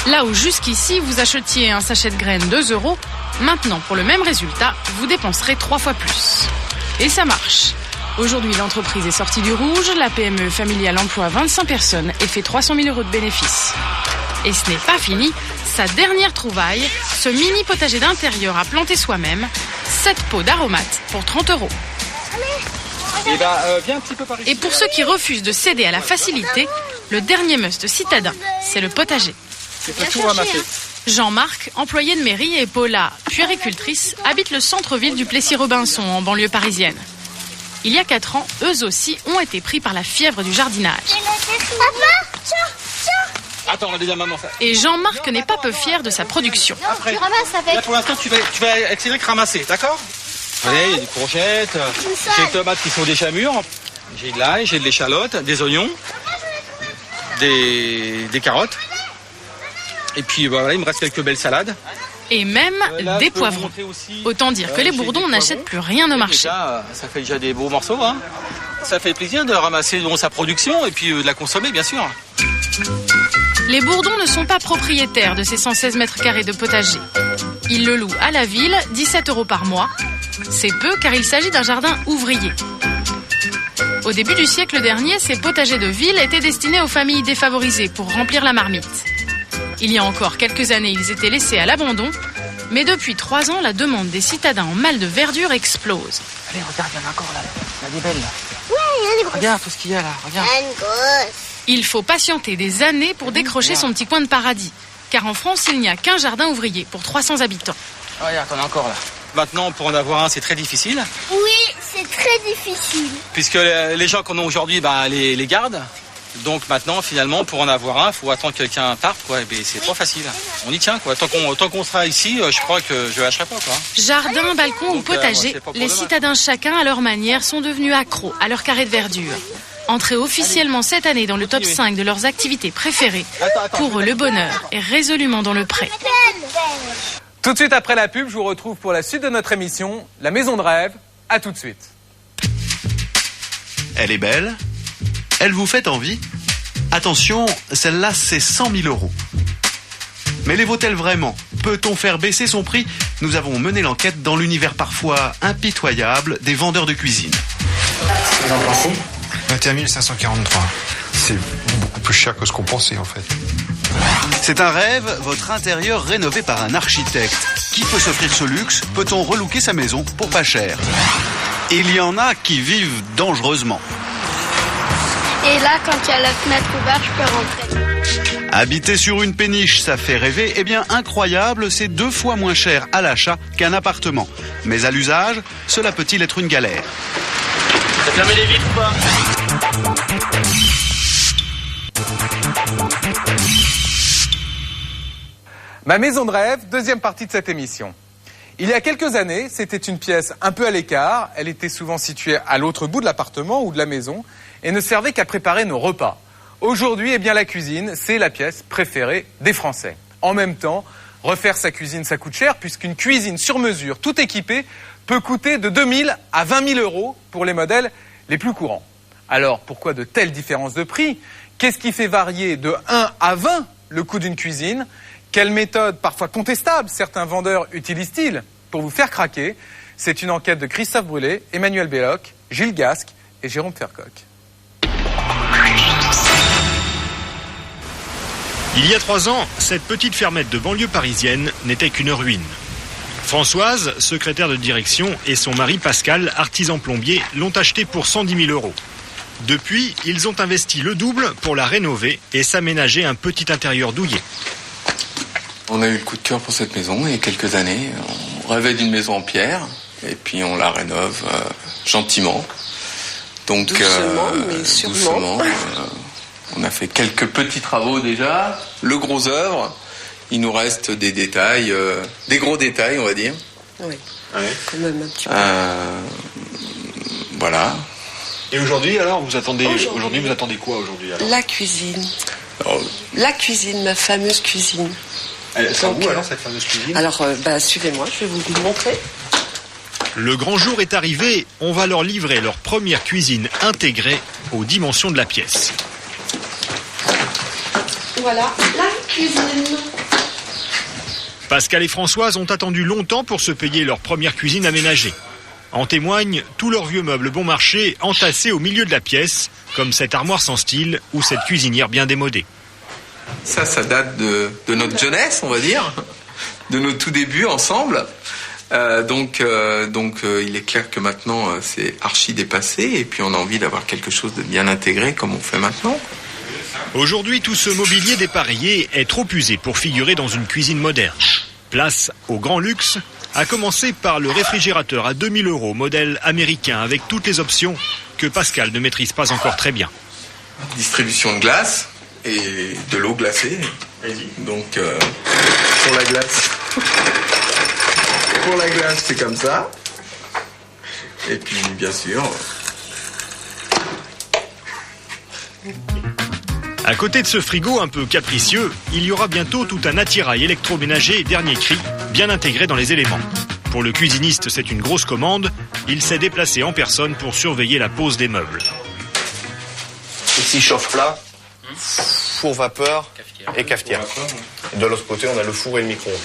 Là où jusqu'ici, vous achetiez un sachet de graines 2 €, maintenant, pour le même résultat, vous dépenserez 3 fois plus. Et ça marche. Aujourd'hui, l'entreprise est sortie du rouge, la PME familiale emploie 25 personnes et fait 300 000 € de bénéfices. Et ce n'est pas fini, sa dernière trouvaille, ce mini potager d'intérieur à planter soi-même, 7 pots d'aromates pour 30 €. Viens un petit peu par ici. Et pour ceux qui refusent de céder à la facilité, le dernier must citadin, c'est le potager. C'est pas tout ramasser. Jean-Marc, employé de mairie, et Paula, puéricultrice, habitent le centre-ville du Plessis-Robinson, en banlieue parisienne. Il y a 4 ans, eux aussi ont été pris par la fièvre du jardinage. Attends, on a déjà maman ça. Et Jean-Marc n'est pas peu fier de sa production. Après, là pour l'instant, tu vas avec Cédric ramasser, d'accord? Allez, il y a des courgettes, j'ai des tomates qui sont des chamures, j'ai de l'ail, j'ai de l'échalote, des oignons, des carottes. Et puis voilà, il me reste quelques belles salades. Et même des poivrons. Autant dire que les bourdons n'achètent plus rien au marché. Ça fait déjà des beaux morceaux, hein. Ça fait plaisir de ramasser sa production et puis de la consommer, bien sûr. Les bourdons ne sont pas propriétaires de ces 116 mètres carrés de potager. Ils le louent à la ville, 17 € par mois. C'est peu car il s'agit d'un jardin ouvrier. Au début du siècle dernier, ces potagers de ville étaient destinés aux familles défavorisées pour remplir la marmite. Il y a encore quelques années, ils étaient laissés à l'abandon, mais depuis 3 ans, la demande des citadins en mal de verdure explose. Allez, regarde, il y en a encore là. Il y a des belles là. Ouais, il y en a des grosses. Regarde tout ce qu'il y a là, regarde. Il y a une grosse. Il faut patienter des années pour décrocher son petit coin de paradis. car en France, il n'y a qu'un jardin ouvrier pour 300 habitants. Oh, regarde, on est encore là. Maintenant, pour en avoir un, c'est très difficile. Oui, c'est très difficile. Puisque les gens qu'on a aujourd'hui, les gardent. Donc maintenant, finalement, pour en avoir un, il faut attendre que quelqu'un parte, quoi. Et bien, c'est pas facile. On y tient, quoi. Tant qu'on sera ici, je crois que je lâcherai pas, quoi. Jardin, balcon ou potager, les citadins chacun à leur manière sont devenus accros à leur carré de verdure. Entrés officiellement cette année dans le top 5 de leurs activités préférées, pour eux, le bonheur est résolument dans le pré. Tout de suite après la pub, je vous retrouve pour la suite de notre émission, La Maison de Rêve. À tout de suite. Elle est belle, elle vous fait envie. Attention, celle-là, c'est 100 000 €. Mais les vaut-elle vraiment? Peut-on faire baisser son prix? Nous avons mené l'enquête dans l'univers parfois impitoyable des vendeurs de cuisine. Vous en pensez? 21 543. C'est beaucoup plus cher que ce qu'on pensait en fait. C'est un rêve, votre intérieur rénové par un architecte. Qui peut s'offrir ce luxe? Peut-on relooker sa maison pour pas cher? Il y en a qui vivent dangereusement. Et là, quand il y a la fenêtre ouverte, je peux rentrer. Habiter sur une péniche, ça fait rêver. Eh bien, incroyable, c'est 2 fois moins cher à l'achat qu'un appartement. Mais à l'usage, cela peut-il être une galère? T'as fermé les vitres ou pas? Ma maison de rêve, deuxième partie de cette émission. Il y a quelques années, c'était une pièce un peu à l'écart. Elle était souvent située à l'autre bout de l'appartement ou de la maison et ne servait qu'à préparer nos repas. Aujourd'hui, eh bien, la cuisine, c'est la pièce préférée des Français. En même temps, refaire sa cuisine, ça coûte cher puisqu'une cuisine sur mesure, tout équipée, peut coûter de 2 000 à 20 000 € pour les modèles les plus courants. Alors, pourquoi de telles différences de prix? Qu'est-ce qui fait varier de 1 à 20 le coût d'une cuisine? Quelles méthodes, parfois contestables, certains vendeurs utilisent-ils pour vous faire craquer? C'est une enquête de Christophe Brûlé, Emmanuel Belloc, Gilles Gasque et Jérôme Fercoq. Il y a 3 ans, cette petite fermette de banlieue parisienne n'était qu'une ruine. Françoise, secrétaire de direction, et son mari Pascal, artisan plombier, l'ont achetée pour 110 000 €. Depuis, ils ont investi le double pour la rénover et s'aménager un petit intérieur douillet. On a eu le coup de cœur pour cette maison il y a quelques années. On rêvait d'une maison en pierre et puis on la rénove gentiment. Donc doucement, mais sûrement. On a fait quelques petits travaux déjà. Le gros œuvre, il nous reste des détails, des gros détails, on va dire. Oui. Quand même un petit peu. Voilà. Et aujourd'hui, alors, vous attendez quoi aujourd'hui alors? La cuisine. La cuisine, ma fameuse cuisine. Elle sert où alors cette fameuse cuisine? Alors, suivez-moi, je vais vous montrer. Le grand jour est arrivé, on va leur livrer leur première cuisine intégrée aux dimensions de la pièce. Voilà, la cuisine. Pascal et Françoise ont attendu longtemps pour se payer leur première cuisine aménagée. En témoignent tous leurs vieux meubles bon marché entassés au milieu de la pièce, comme cette armoire sans style ou cette cuisinière bien démodée. Ça date de notre jeunesse, on va dire, de nos tout débuts ensemble. Donc, il est clair que maintenant, c'est archi dépassé et puis on a envie d'avoir quelque chose de bien intégré comme on fait maintenant. Aujourd'hui, tout ce mobilier dépareillé est trop usé pour figurer dans une cuisine moderne. Place au grand luxe, à commencer par le réfrigérateur à 2 000 € modèle américain avec toutes les options que Pascal ne maîtrise pas encore très bien. Distribution de glace et de l'eau glacée. Donc, pour la glace... Pour la glace, c'est comme ça. Et puis, bien sûr... À côté de ce frigo un peu capricieux, il y aura bientôt tout un attirail électroménager dernier cri, bien intégré dans les éléments. Pour le cuisiniste, c'est une grosse commande. Il s'est déplacé en personne pour surveiller la pose des meubles. Ici, chauffe plat, four vapeur et cafetière. De l'autre côté, on a le four et le micro-ondes.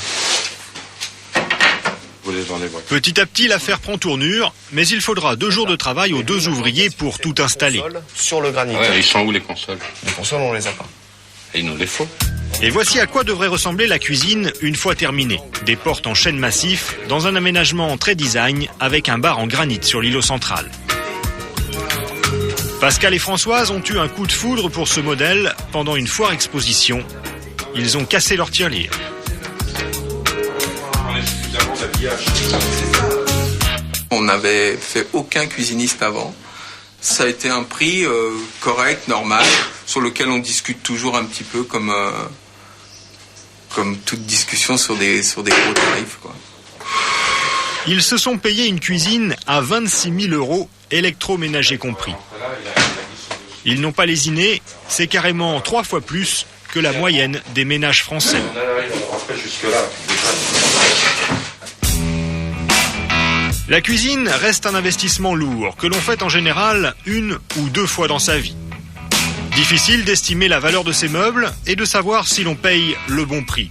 Petit à petit, l'affaire prend tournure, mais il faudra 2 jours de travail aux 2 ouvriers pour tout installer. Sur le granit. Ouais, ils sont où les consoles? Les consoles, on les a pas. Et il nous les faut. Et voici à quoi devrait ressembler la cuisine une fois terminée. Des portes en chêne massif, dans un aménagement très design, avec un bar en granit sur l'îlot central. Pascal et Françoise ont eu un coup de foudre pour ce modèle pendant une foire exposition. ils ont cassé leur tirelire. On n'avait fait aucun cuisiniste avant. Ça a été un prix correct, normal, sur lequel on discute toujours un petit peu comme toute discussion sur des gros tarifs, quoi. Ils se sont payés une cuisine à 26 000 €, électroménager compris. Ils n'ont pas lésiné, c'est carrément 3 fois plus que la moyenne des ménages français. La cuisine reste un investissement lourd que l'on fait en général 1 ou 2 fois dans sa vie. Difficile d'estimer la valeur de ces meubles et de savoir si l'on paye le bon prix.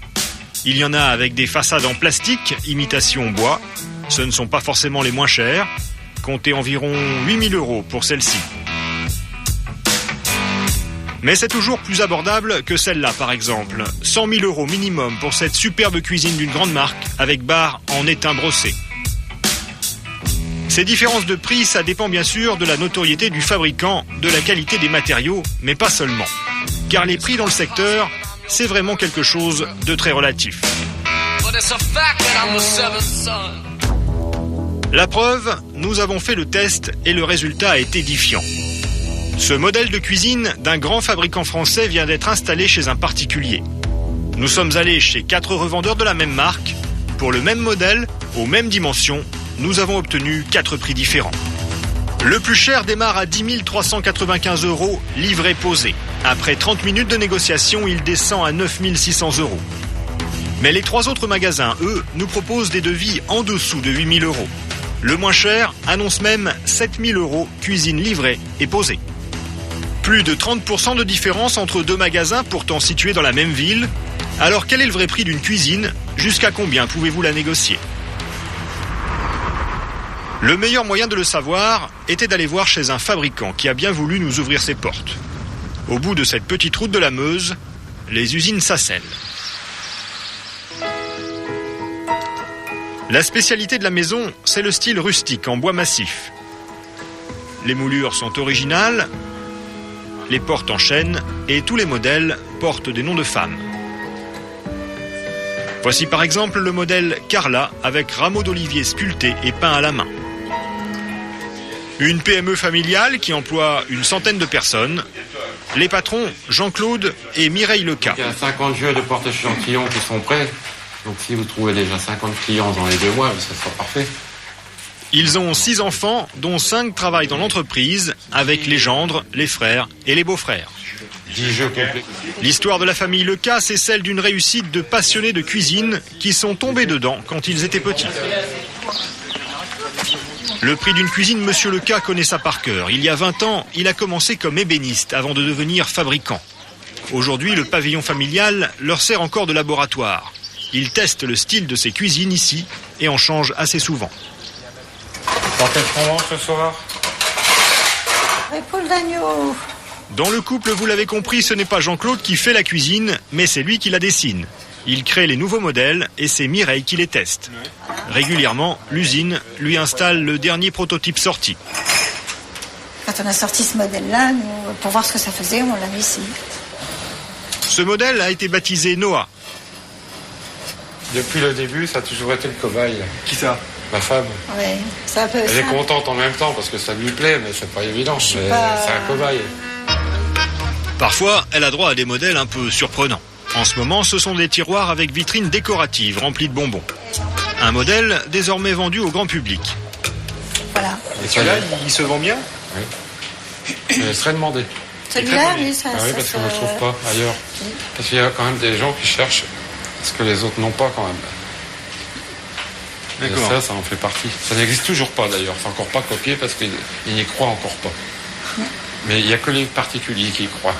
Il y en a avec des façades en plastique, imitation bois. Ce ne sont pas forcément les moins chers. Comptez environ 8 000 € pour celle-ci. Mais c'est toujours plus abordable que celle-là, par exemple. 100 000 € minimum pour cette superbe cuisine d'une grande marque avec bar en étain brossé. Ces différences de prix, ça dépend bien sûr de la notoriété du fabricant, de la qualité des matériaux, mais pas seulement. Car les prix dans le secteur, c'est vraiment quelque chose de très relatif. La preuve, nous avons fait le test et le résultat est édifiant. Ce modèle de cuisine d'un grand fabricant français vient d'être installé chez un particulier. Nous sommes allés chez 4 revendeurs de la même marque. Pour le même modèle, aux mêmes dimensions, nous avons obtenu 4 prix différents. Le plus cher démarre à 10 395 € livré posé. Après 30 minutes de négociation, il descend à 9 600 €. Mais les 3 autres magasins, eux, nous proposent des devis en dessous de 8 000 €. Le moins cher annonce même 7 000 € cuisine livrée et posée. Plus de 30% de différence entre 2 magasins pourtant situés dans la même ville. Alors quel est le vrai prix d'une cuisine? Jusqu'à combien pouvez-vous la négocier? Le meilleur moyen de le savoir était d'aller voir chez un fabricant qui a bien voulu nous ouvrir ses portes. Au bout de cette petite route de la Meuse, les usines Sacel. La spécialité de la maison, c'est le style rustique en bois massif. Les moulures sont originales, les portes en chêne et tous les modèles portent des noms de femmes. Voici par exemple le modèle Carla avec rameaux d'olivier sculptés et peints à la main. Une PME familiale qui emploie une centaine de personnes. Les patrons, Jean-Claude et Mireille Leca. Il y a 50 jeux de porte-échantillons qui sont prêts. Donc si vous trouvez déjà 50 clients dans les 2 mois, ça sera parfait. Ils ont 6 enfants, dont 5 travaillent dans l'entreprise, avec les gendres, les frères et les beaux-frères. 10 jeux complets. L'histoire de la famille Leca, c'est celle d'une réussite de passionnés de cuisine qui sont tombés dedans quand ils étaient petits. Le prix d'une cuisine, Monsieur Leca connaît ça par cœur. Il y a 20 ans, il a commencé comme ébéniste avant de devenir fabricant. Aujourd'hui, le pavillon familial leur sert encore de laboratoire. Il teste le style de ses cuisines ici et en change assez souvent. Dans quel moment ce soir? Épaule d'agneau. Dans le couple, vous l'avez compris, ce n'est pas Jean-Claude qui fait la cuisine, mais c'est lui qui la dessine. Il crée les nouveaux modèles et c'est Mireille qui les teste. Régulièrement, l'usine lui installe le dernier prototype sorti. Quand on a sorti ce modèle-là, pour voir ce que ça faisait, on l'a mis ici. Ce modèle a été baptisé Noah. Depuis le début, ça a toujours été le cobaye. Qui ça? Ma femme. Ouais, c'est un peu Elle est ça. contente en même temps parce que ça lui plaît, mais c'est pas évident. C'est un cobaye. Parfois, elle a droit à des modèles un peu surprenants. En ce moment, ce sont des tiroirs avec vitrines décoratives remplies de bonbons. Un modèle désormais vendu au grand public. Voilà. Et celui-là, il se vend bien? Oui. Je serais demandé. Celui-là, oui, ça. Ah oui, parce qu'on ne le trouve pas ailleurs. Parce qu'il y a quand même des gens qui cherchent ce que les autres n'ont pas quand même. D'accord. Et ça en fait partie. Ça n'existe toujours pas d'ailleurs. C'est encore pas copié parce qu'ils n'y croient encore pas. Mais il n'y a que les particuliers qui y croient.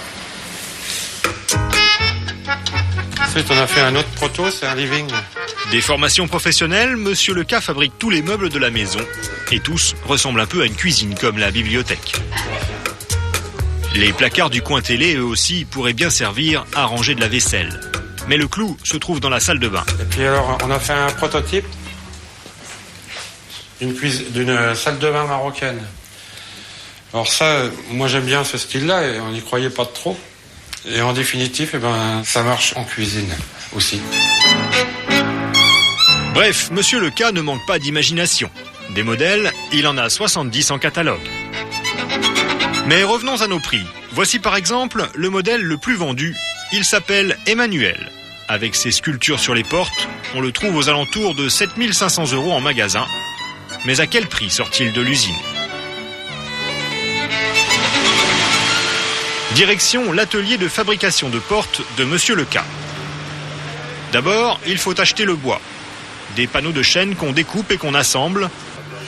Ensuite, on a fait un autre proto, c'est un living. Des formations professionnelles, Monsieur Leca fabrique tous les meubles de la maison. Et tous ressemblent un peu à une cuisine, comme la bibliothèque. Les placards du coin télé, eux aussi, pourraient bien servir à ranger de la vaisselle. Mais le clou se trouve dans la salle de bain. Et puis alors, on a fait un prototype d'une salle de bain marocaine. Alors ça, moi j'aime bien ce style-là et on n'y croyait pas trop. Et en définitive, ça marche en cuisine aussi. Bref, Monsieur Leca ne manque pas d'imagination. Des modèles, il en a 70 en catalogue. Mais revenons à nos prix. Voici par exemple le modèle le plus vendu. Il s'appelle Emmanuel. Avec ses sculptures sur les portes, on le trouve aux alentours de 7 500 € en magasin. Mais à quel prix sort-il de l'usine ? Direction l'atelier de fabrication de portes de Monsieur Leca. D'abord, il faut acheter le bois. Des panneaux de chêne qu'on découpe et qu'on assemble.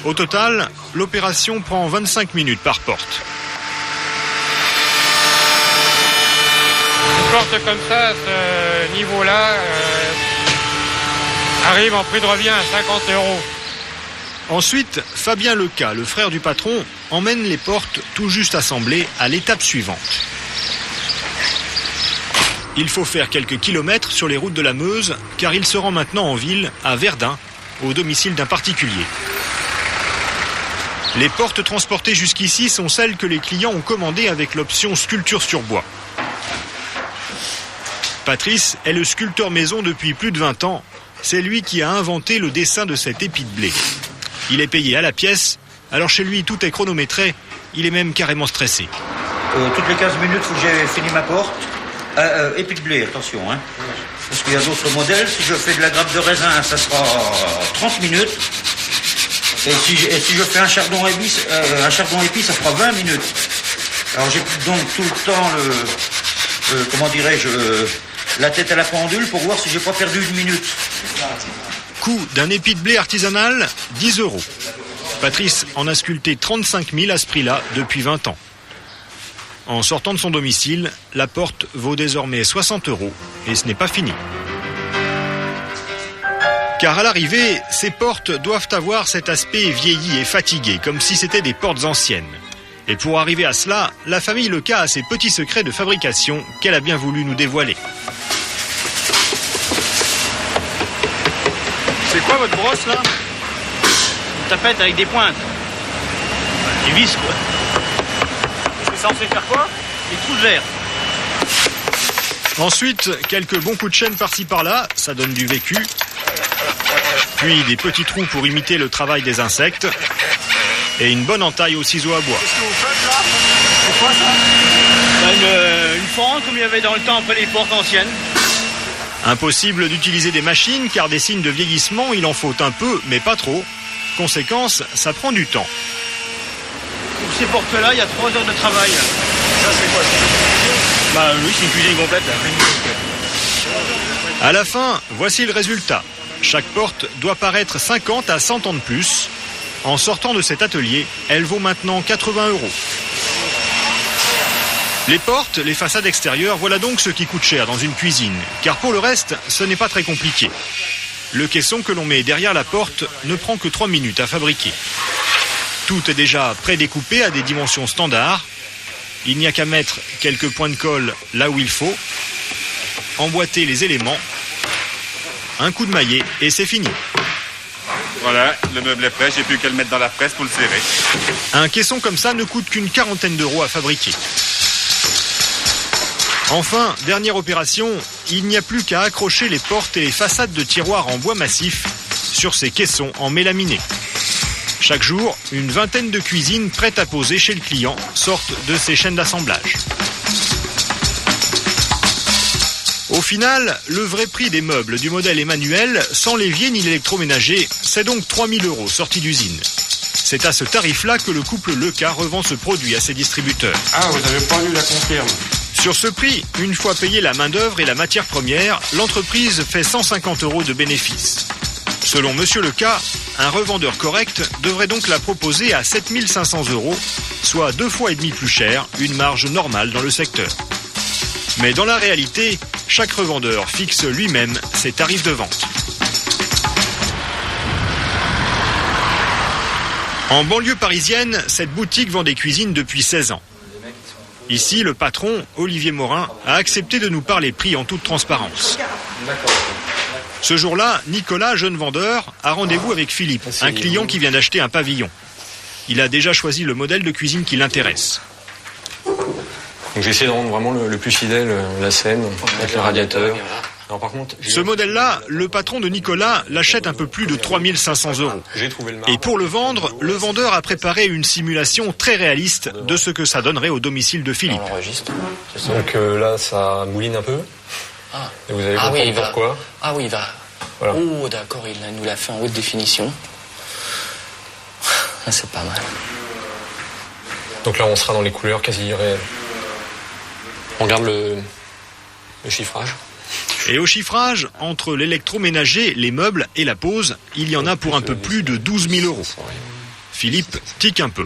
Au total, l'opération prend 25 minutes par porte. Une porte comme ça, à ce niveau-là, arrive en prix de revient à 50 €. Ensuite, Fabien Leca, le frère du patron, emmène les portes tout juste assemblées à l'étape suivante. Il faut faire quelques kilomètres sur les routes de la Meuse, car il se rend maintenant en ville, à Verdun, au domicile d'un particulier. Les portes transportées jusqu'ici sont celles que les clients ont commandées avec l'option sculpture sur bois. Patrice est le sculpteur maison depuis plus de 20 ans. C'est lui qui a inventé le dessin de cet épi de blé. Il est payé à la pièce, alors chez lui tout est chronométré, il est même carrément stressé. Toutes les 15 minutes, il faut que j'ai fini ma porte. Épi de blé, attention, hein. Parce qu'il y a d'autres modèles. Si je fais de la grappe de raisin, ça sera 30 minutes. Et si je fais un chardon épi, ça fera 20 minutes. Alors j'ai donc tout le temps la tête à la pendule pour voir si j'ai pas perdu une minute. Coût d'un épi de blé artisanal, 10 €. Patrice en a sculpté 35 000 à ce prix-là depuis 20 ans. En sortant de son domicile, la porte vaut désormais 60 € et ce n'est pas fini. Car à l'arrivée, ces portes doivent avoir cet aspect vieilli et fatigué, comme si c'était des portes anciennes. Et pour arriver à cela, la famille Leca a ses petits secrets de fabrication qu'elle a bien voulu nous dévoiler. C'est quoi votre brosse là ? Une tapette avec des pointes. Des vis quoi. C'est censé faire quoi ? Des trous de verre. Ensuite, quelques bons coups de chaîne par-ci par-là, ça donne du vécu. Puis des petits trous pour imiter le travail des insectes. Et une bonne entaille au ciseau à bois. Qu'est-ce que vous faites là ? C'est quoi ça ? Une fente comme il y avait dans le temps après les portes anciennes. Impossible d'utiliser des machines car des signes de vieillissement, il en faut un peu, mais pas trop. Conséquence, ça prend du temps. Pour ces portes-là, il y a 3 heures de travail. Ça, c'est quoi ? Oui, c'est une cuisine complète. À la fin, voici le résultat. Chaque porte doit paraître 50 à 100 ans de plus. En sortant de cet atelier, elle vaut maintenant 80 €. Les portes, les façades extérieures, voilà donc ce qui coûte cher dans une cuisine. Car pour le reste, ce n'est pas très compliqué. Le caisson que l'on met derrière la porte ne prend que 3 minutes à fabriquer. Tout est déjà prédécoupé à des dimensions standards. Il n'y a qu'à mettre quelques points de colle là où il faut, emboîter les éléments, un coup de maillet et c'est fini. Voilà, le meuble est prêt, j'ai plus qu'à le mettre dans la presse pour le serrer. Un caisson comme ça ne coûte qu'une quarantaine d'euros à fabriquer. Enfin, dernière opération, il n'y a plus qu'à accrocher les portes et les façades de tiroirs en bois massif sur ces caissons en mélaminé. Chaque jour, une vingtaine de cuisines prêtes à poser chez le client sortent de ces chaînes d'assemblage. Au final, le vrai prix des meubles du modèle Emmanuel, sans l'évier ni l'électroménager, c'est donc 3 000 € sortis d'usine. C'est à ce tarif-là que le couple Leca revend ce produit à ses distributeurs. Ah, vous n'avez pas lu la confirme. Sur ce prix, une fois payé la main-d'œuvre et la matière première, l'entreprise fait 150 € de bénéfice. Selon Monsieur Leca, un revendeur correct devrait donc la proposer à 7 500 €, soit 2,5 fois plus cher, une marge normale dans le secteur. Mais dans la réalité, chaque revendeur fixe lui-même ses tarifs de vente. En banlieue parisienne, cette boutique vend des cuisines depuis 16 ans. Ici, le patron, Olivier Morin, a accepté de nous parler prix en toute transparence. Ce jour-là, Nicolas, jeune vendeur, a rendez-vous avec Philippe, un client qui vient d'acheter un pavillon. Il a déjà choisi le modèle de cuisine qui l'intéresse. Donc j'ai essayé de rendre vraiment le plus fidèle la scène, avec le radiateur. Alors, par contre, ce modèle-là, le patron de Nicolas l'achète un peu plus de 3 500 €. Et pour le vendre, le vendeur a préparé une simulation très réaliste de ce que ça donnerait au domicile de Philippe. Donc là, ça mouline un peu. Et vous allez comprendre pourquoi. Ah oui, il va. Voilà. Oh, d'accord, il nous l'a fait en haute définition. C'est pas mal. Donc là, on sera dans les couleurs quasi réelles. On regarde le chiffrage. Et au chiffrage, entre l'électroménager, les meubles et la pose, il y en a pour un peu plus de 12 000 €. Philippe tique un peu.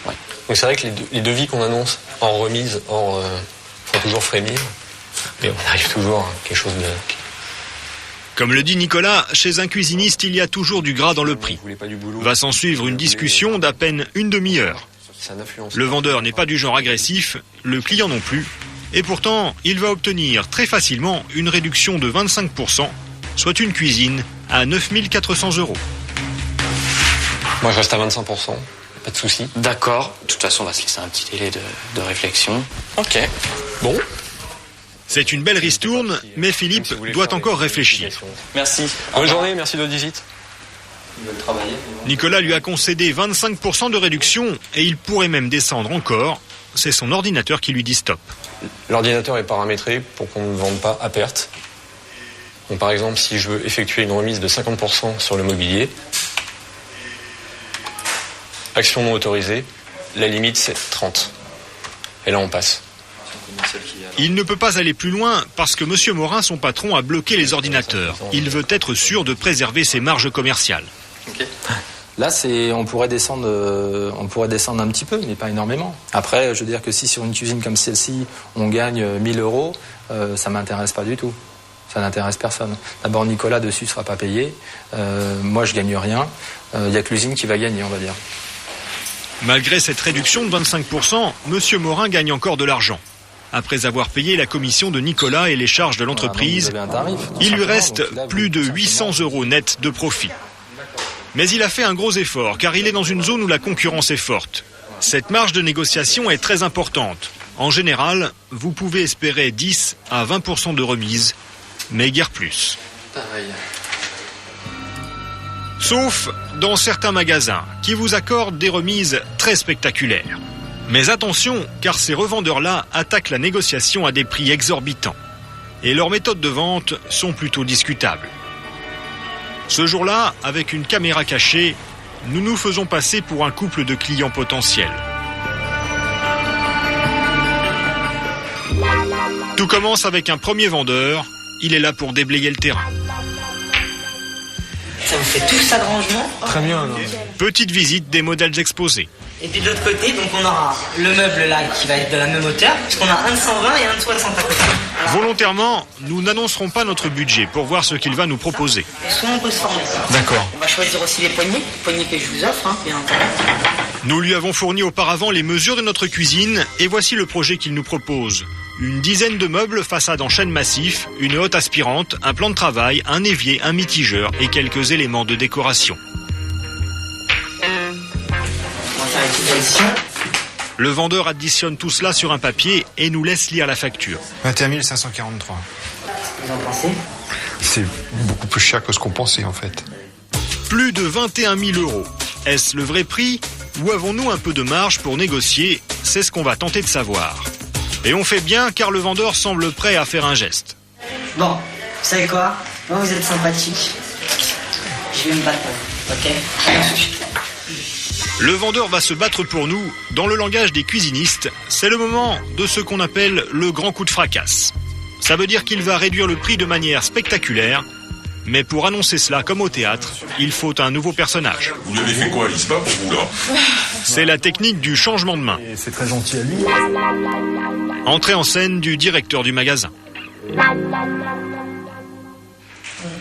Donc c'est vrai que les devis qu'on annonce en remise font toujours frémir. Mais on arrive toujours à quelque chose de... Comme le dit Nicolas, chez un cuisiniste, il y a toujours du gras dans le prix. Va s'en suivre une discussion d'à peine une demi-heure. Le vendeur n'est pas du genre agressif, le client non plus. Et pourtant, il va obtenir très facilement une réduction de 25%, soit une cuisine à 9 400 €. Moi, je reste à 25%, pas de souci. D'accord. De toute façon, on va se laisser un petit délai de réflexion. Ok. Bon. C'est une belle ristourne, mais Philippe doit encore réfléchir. Merci. Bonne journée, merci de votre visite. Nicolas lui a concédé 25% de réduction et il pourrait même descendre encore. C'est son ordinateur qui lui dit stop. L'ordinateur est paramétré pour qu'on ne vende pas à perte. Donc par exemple, si je veux effectuer une remise de 50% sur le mobilier, action non autorisée, la limite c'est 30. Et là on passe. Il ne peut pas aller plus loin parce que M. Morin, son patron, a bloqué les ordinateurs. Il veut être sûr de préserver ses marges commerciales. Okay. Là, on pourrait descendre un petit peu, mais pas énormément. Après, je veux dire que si sur une cuisine comme celle-ci, on gagne 1 000 €, ça m'intéresse pas du tout. Ça n'intéresse personne. D'abord, Nicolas dessus sera pas payé. Moi, je gagne rien. Il y a que l'usine qui va gagner, on va dire. Malgré cette réduction de 25%, M. Morin gagne encore de l'argent. Après avoir payé la commission de Nicolas et les charges de l'entreprise, il lui reste plus de 800 € net de profit. Mais il a fait un gros effort, car il est dans une zone où la concurrence est forte. Cette marge de négociation est très importante. En général, vous pouvez espérer 10 à 20% de remise, mais guère plus. Sauf dans certains magasins, qui vous accordent des remises très spectaculaires. Mais attention, car ces revendeurs-là attaquent la négociation à des prix exorbitants. Et leurs méthodes de vente sont plutôt discutables. Ce jour-là, avec une caméra cachée, nous nous faisons passer pour un couple de clients potentiels. Tout commence avec un premier vendeur. Il est là pour déblayer le terrain. Ça vous fait tout ça de rangement? Très bien. Petite visite des modèles exposés. Et puis de l'autre côté, donc on aura le meuble là qui va être de la même hauteur, puisqu'on a un de 120 et un de 60 à côté. Volontairement, nous n'annoncerons pas notre budget pour voir ce qu'il va nous proposer. Soit on peut se former. D'accord. On va choisir aussi les poignées que je vous offre, bien entendu. Nous lui avons fourni auparavant les mesures de notre cuisine et voici le projet qu'il nous propose. Une dizaine de meubles, façade en chêne massif, une hotte aspirante, un plan de travail, un évier, un mitigeur et quelques éléments de décoration. Le vendeur additionne tout cela sur un papier et nous laisse lire la facture. 21 543. Vous en pensez? C'est beaucoup plus cher que ce qu'on pensait en fait. Plus de 21 000 €. Est-ce le vrai prix ou avons-nous un peu de marge pour négocier? C'est ce qu'on va tenter de savoir. Et on fait bien car le vendeur semble prêt à faire un geste. Bon, vous savez quoi? Moi vous êtes sympathique. Je vais me battre, ok? Le vendeur va se battre pour nous. Dans le langage des cuisinistes, c'est le moment de ce qu'on appelle le grand coup de fracasse. Ça veut dire qu'il va réduire le prix de manière spectaculaire. Mais pour annoncer cela comme au théâtre, il faut un nouveau personnage. Vous lui avez fait quoi? Il se bat pour vous là? C'est la technique du changement de main. C'est très gentil à lui. Entrée en scène du directeur du magasin.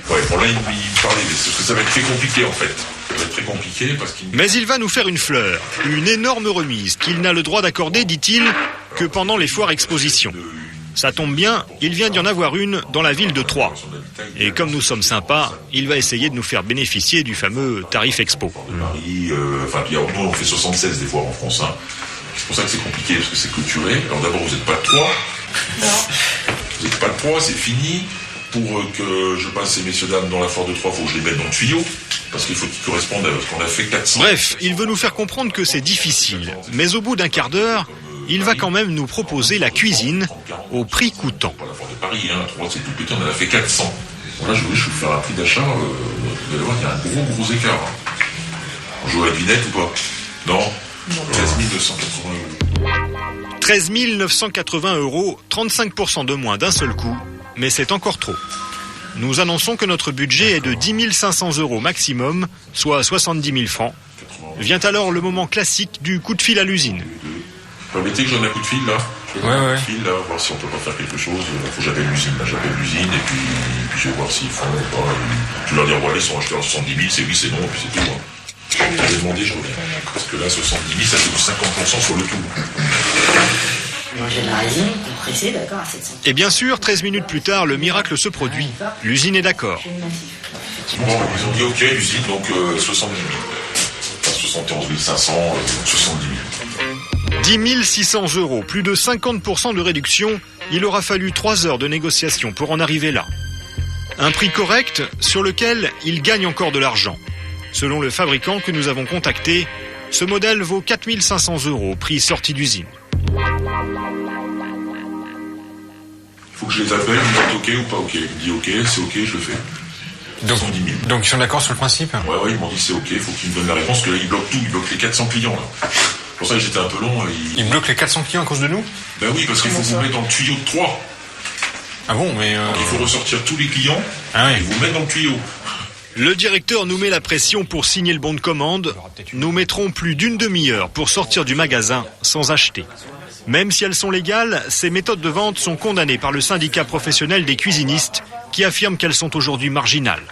Ouais, pour là, il parlait, parce que ça va être très compliqué en fait. Ça va être très compliqué parce qu'il... Mais il va nous faire une fleur, une énorme remise qu'il n'a le droit d'accorder, dit-il, que pendant les foires expositions. Ça tombe bien, il vient d'y en avoir une dans la ville de Troyes. Et comme nous sommes sympas, il va essayer de nous faire bénéficier du fameux tarif expo. Paris, nous on fait 76 des foires en France. C'est pour ça que c'est compliqué, parce que c'est clôturé. Alors d'abord, vous n'êtes pas de 3. Vous n'êtes pas de 3, c'est fini. Pour que je passe ces messieurs dames dans la foire de Troyes, il faut que je les mette dans le tuyau, parce qu'il faut qu'ils correspondent à ce qu'on a fait 400. Bref, il veut nous faire comprendre que c'est difficile, mais au bout d'un quart d'heure, il va quand même nous proposer la cuisine au prix coûtant. Pas la foire de Paris, hein, Troyes c'est tout petit, on en a fait 400. Bon, là, je vais vous faire un prix d'achat, vous allez voir qu'il y a un gros écart. On joue à la devinette ou pas? Non. 13 980 €. 13 980 €, 35% de moins d'un seul coup. Mais c'est encore trop. Nous annonçons que notre budget est de 10 500 € maximum, soit 70 000 francs. Vient alors le moment classique du coup de fil à l'usine. Permettez que j'en ai un coup de fil là. Ouais. Fil, là, voir si on peut pas faire quelque chose. Il faut que j'appelle l'usine. Là, j'appelle l'usine et puis je vais voir s'ils font ou pas. Je vais leur dire voilà, ils sont achetés à 70 000, c'est oui, c'est non, et puis c'est tout. Hein. Je vais demander, je reviens. Parce que là, 70 000, ça fait 50% sur le tout. Manger de la résine, compressée, d'accord, à 700. Et bien sûr, 13 minutes plus tard, le miracle se produit. L'usine est d'accord. Bon, ils ont dit ok, l'usine, donc 70 000. Enfin, 71 500, 70 000. 10 600 €, plus de 50% de réduction. Il aura fallu 3 heures de négociation pour en arriver là. Un prix correct sur lequel il gagne encore de l'argent. Selon le fabricant que nous avons contacté, ce modèle vaut 4 500 €, prix sorti d'usine. Il faut que je les appelle, ils disent ok ou pas ok. Ils disent ok, c'est ok, je le fais. Donc ils sont d'accord sur le principe? Ouais, ils m'ont dit c'est ok, il faut qu'ils me donnent la réponse, parce que là ils bloquent tout, ils bloquent les 400 clients là. C'est pour ça que j'étais un peu long. Ils bloquent les 400 clients à cause de nous? Ben oui, parce qu'il faut vous mettre dans le tuyau de 3. Ah bon, mais... Donc il faut ressortir tous les clients et vous mettre dans le tuyau. Le directeur nous met la pression pour signer le bon de commande. Nous mettrons plus d'une demi-heure pour sortir du magasin sans acheter. Même si elles sont légales, ces méthodes de vente sont condamnées par le syndicat professionnel des cuisinistes qui affirme qu'elles sont aujourd'hui marginales.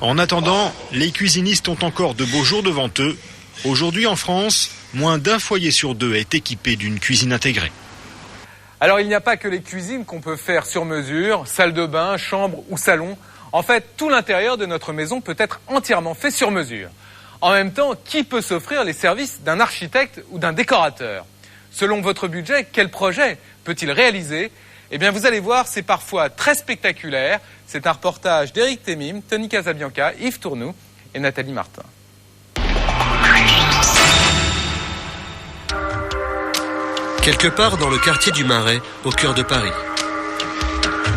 En attendant, les cuisinistes ont encore de beaux jours devant eux. Aujourd'hui en France, moins d'un foyer sur 2 est équipé d'une cuisine intégrée. Alors il n'y a pas que les cuisines qu'on peut faire sur mesure, salle de bain, chambre ou salon. En fait, tout l'intérieur de notre maison peut être entièrement fait sur mesure. En même temps, qui peut s'offrir les services d'un architecte ou d'un décorateur? Selon votre budget, quel projet peut-il réaliser? Eh bien, vous allez voir, c'est parfois très spectaculaire. C'est un reportage d'Éric Temim, Tony Casabianca, Yves Tournou et Nathalie Martin. Quelque part dans le quartier du Marais, au cœur de Paris.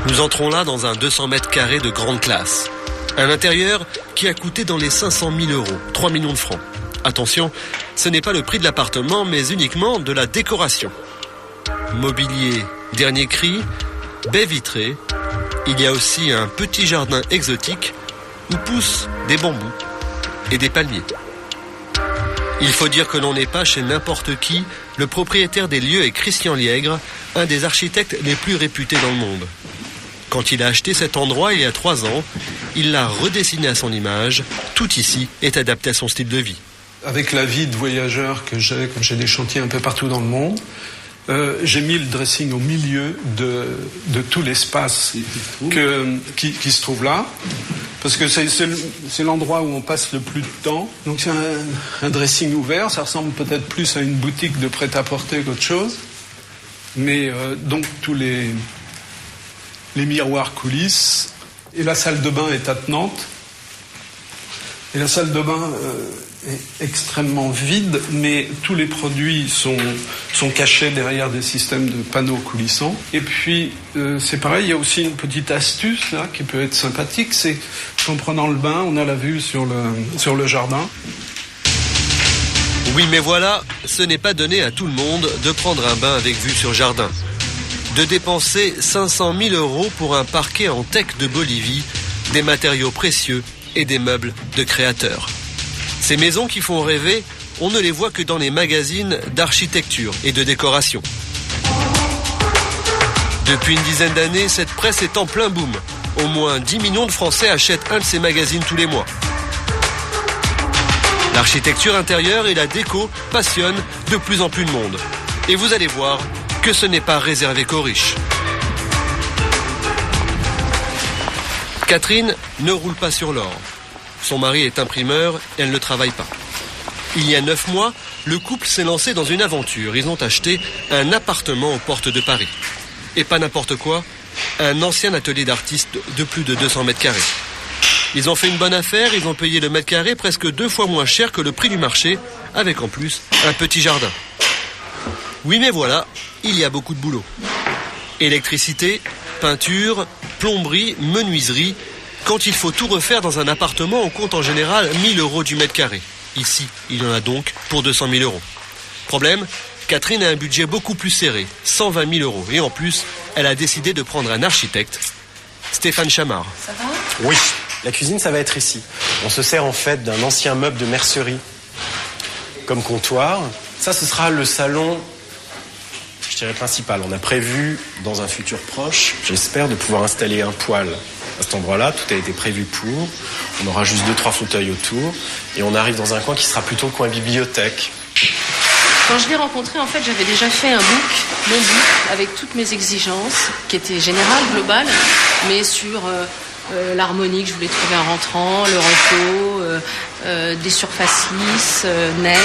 Nous entrons là dans un 200 mètres carrés de grande classe. Un intérieur qui a coûté dans les 500 000 €, 3 millions de francs. Attention, ce n'est pas le prix de l'appartement, mais uniquement de la décoration. Mobilier dernier cri, baies vitrées. Il y a aussi un petit jardin exotique où poussent des bambous et des palmiers. Il faut dire que l'on n'est pas chez n'importe qui. Le propriétaire des lieux est Christian Liègre, un des architectes les plus réputés dans le monde. Quand il a acheté cet endroit il y a 3 ans, il l'a redessiné à son image. Tout ici est adapté à son style de vie. Avec la vie de voyageur que j'ai, comme j'ai des chantiers un peu partout dans le monde, j'ai mis le dressing au milieu de tout l'espace qui se trouve là. Parce que c'est l'endroit où on passe le plus de temps. Donc c'est un dressing ouvert, ça ressemble peut-être plus à une boutique de prêt-à-porter qu'autre chose. Mais donc tous les miroirs coulisses. Et la salle de bain est attenante. Et la salle de bain est extrêmement vide, mais tous les produits sont cachés derrière des systèmes de panneaux coulissants. Et puis, c'est pareil, il y a aussi une petite astuce là qui peut être sympathique, c'est qu'en prenant le bain, on a la vue sur le jardin. Oui, mais voilà, ce n'est pas donné à tout le monde de prendre un bain avec vue sur jardin. De dépenser 500 000 € pour un parquet en teck de Bolivie, des matériaux précieux et des meubles de créateurs. Ces maisons qui font rêver, on ne les voit que dans les magazines d'architecture et de décoration. Depuis une dizaine d'années, cette presse est en plein boom. Au moins 10 millions de Français achètent un de ces magazines tous les mois. L'architecture intérieure et la déco passionnent de plus en plus de monde. Et vous allez voir que ce n'est pas réservé qu'aux riches. Catherine ne roule pas sur l'or. Son mari est imprimeur, elle ne travaille pas. Il y a 9 mois, le couple s'est lancé dans une aventure. Ils ont acheté un appartement aux portes de Paris. Et pas n'importe quoi, un ancien atelier d'artiste de plus de 200 mètres carrés. Ils ont fait une bonne affaire, ils ont payé le mètre carré presque 2 fois moins cher que le prix du marché, avec en plus un petit jardin. Oui, mais voilà, il y a beaucoup de boulot. Électricité, peinture, plomberie, menuiserie. Quand il faut tout refaire dans un appartement, on compte en général 1 000 € du mètre carré. Ici, il y en a donc pour 200 000 €. Problème, Catherine a un budget beaucoup plus serré, 120 000 €. Et en plus, elle a décidé de prendre un architecte, Stéphane Chamard. Ça va ? Oui, la cuisine, ça va être ici. On se sert en fait d'un ancien meuble de mercerie comme comptoir. Ça, ce sera le salon, je dirais, principal. On a prévu, dans un futur proche, j'espère, de pouvoir installer un poêle. À cet endroit-là, tout a été prévu pour. On aura juste 2-3 fauteuils autour. Et on arrive dans un coin qui sera plutôt le coin bibliothèque. Quand je l'ai rencontré, en fait, j'avais déjà fait mon book, avec toutes mes exigences, qui étaient générales, globales, mais sur l'harmonie que je voulais trouver en rentrant, le repos, des surfaces lisses, nettes.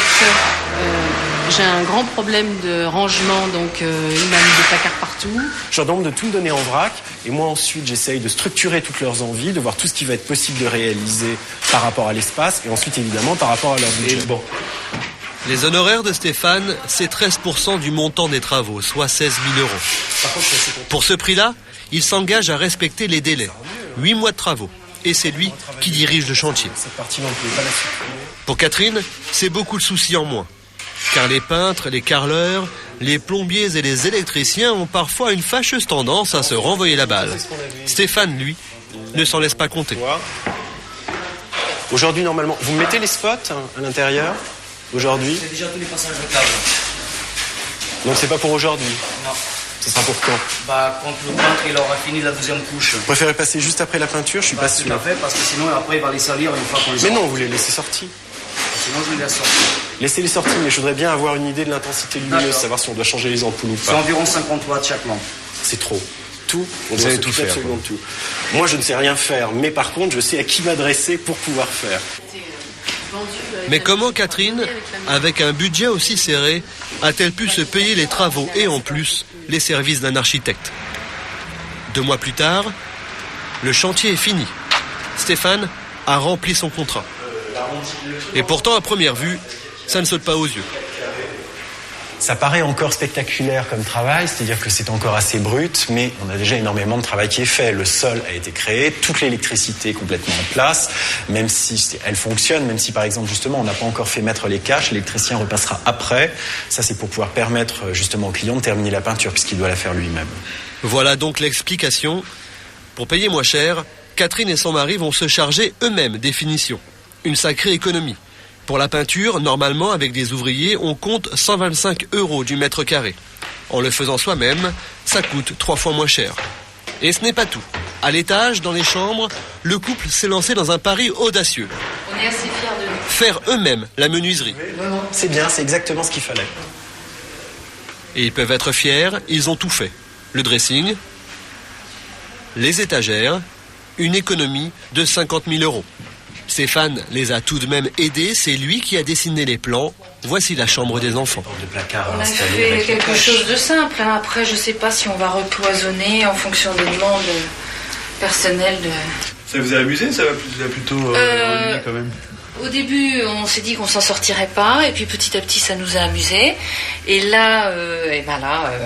J'ai un grand problème de rangement, donc il m'a mis des placards partout. Je leur demande de tout me donner en vrac, et moi ensuite j'essaye de structurer toutes leurs envies, de voir tout ce qui va être possible de réaliser par rapport à l'espace, et ensuite évidemment par rapport à leur budget. Bon. Les honoraires de Stéphane, c'est 13% du montant des travaux, soit 16 000 €. Pour ce prix-là, il s'engage à respecter les délais. 8 mois de travaux. Et c'est lui qui dirige le chantier. Pour Catherine, c'est beaucoup de soucis en moins. Car les peintres, les carreleurs, les plombiers et les électriciens ont parfois une fâcheuse tendance à se renvoyer la balle. Stéphane, lui, ne s'en laisse pas compter. Aujourd'hui, normalement, vous mettez les spots à l'intérieur ? Aujourd'hui ? C'est déjà tous les passages de câble. Donc c'est pas pour aujourd'hui ? Non. Ce sera pour quand ? Bah, quand le peintre il aura fini la deuxième couche. Vous préférez passer juste après la peinture ? Je suis pas sûr. Tout à fait, parce que sinon après il va les salir une fois qu'on les Mais non, vous les laissez sortis. Sinon je les laisse sortir. Laissez-les sortir, mais je voudrais bien avoir une idée de l'intensité lumineuse, savoir si on doit changer les ampoules ou pas. C'est environ 50 watts chaque lampe. C'est trop. Tout, on vous doit savez tout faire. Absolument tout. Moi je ne sais rien faire, mais par contre je sais à qui m'adresser pour pouvoir faire. Mais comment Catherine, avec un budget aussi serré, a-t-elle pu se payer les travaux et en plus les services d'un architecte ? 2 mois plus tard, le chantier est fini. Stéphane a rempli son contrat. Et pourtant, à première vue, ça ne saute pas aux yeux. Ça paraît encore spectaculaire comme travail, c'est-à-dire que c'est encore assez brut, mais on a déjà énormément de travail qui est fait. Le sol a été créé, toute l'électricité est complètement en place, même si elle fonctionne, même si par exemple justement on n'a pas encore fait mettre les caches, l'électricien repassera après. Ça c'est pour pouvoir permettre justement au client de terminer la peinture puisqu'il doit la faire lui-même. Voilà donc l'explication. Pour payer moins cher, Catherine et son mari vont se charger eux-mêmes des finitions. Une sacrée économie. Pour la peinture, normalement, avec des ouvriers, on compte 125 € du mètre carré. En le faisant soi-même, ça coûte 3 fois moins cher. Et ce n'est pas tout. À l'étage, dans les chambres, le couple s'est lancé dans un pari audacieux. On est assez fiers de nous. Faire eux-mêmes la menuiserie. C'est bien, c'est exactement ce qu'il fallait. Et ils peuvent être fiers, ils ont tout fait. Le dressing, les étagères, une économie de 50 000 €. Stéphane les a tout de même aidés, c'est lui qui a dessiné les plans. Voici la chambre des enfants. On a fait quelque chose de simple. Après, je ne sais pas si on va recloisonner en fonction des demandes personnelles. Ça vous a amusé ? Ça vous a plutôt ennuyé quand même ? Au début, on s'est dit qu'on s'en sortirait pas, et puis petit à petit, ça nous a amusés. Et là,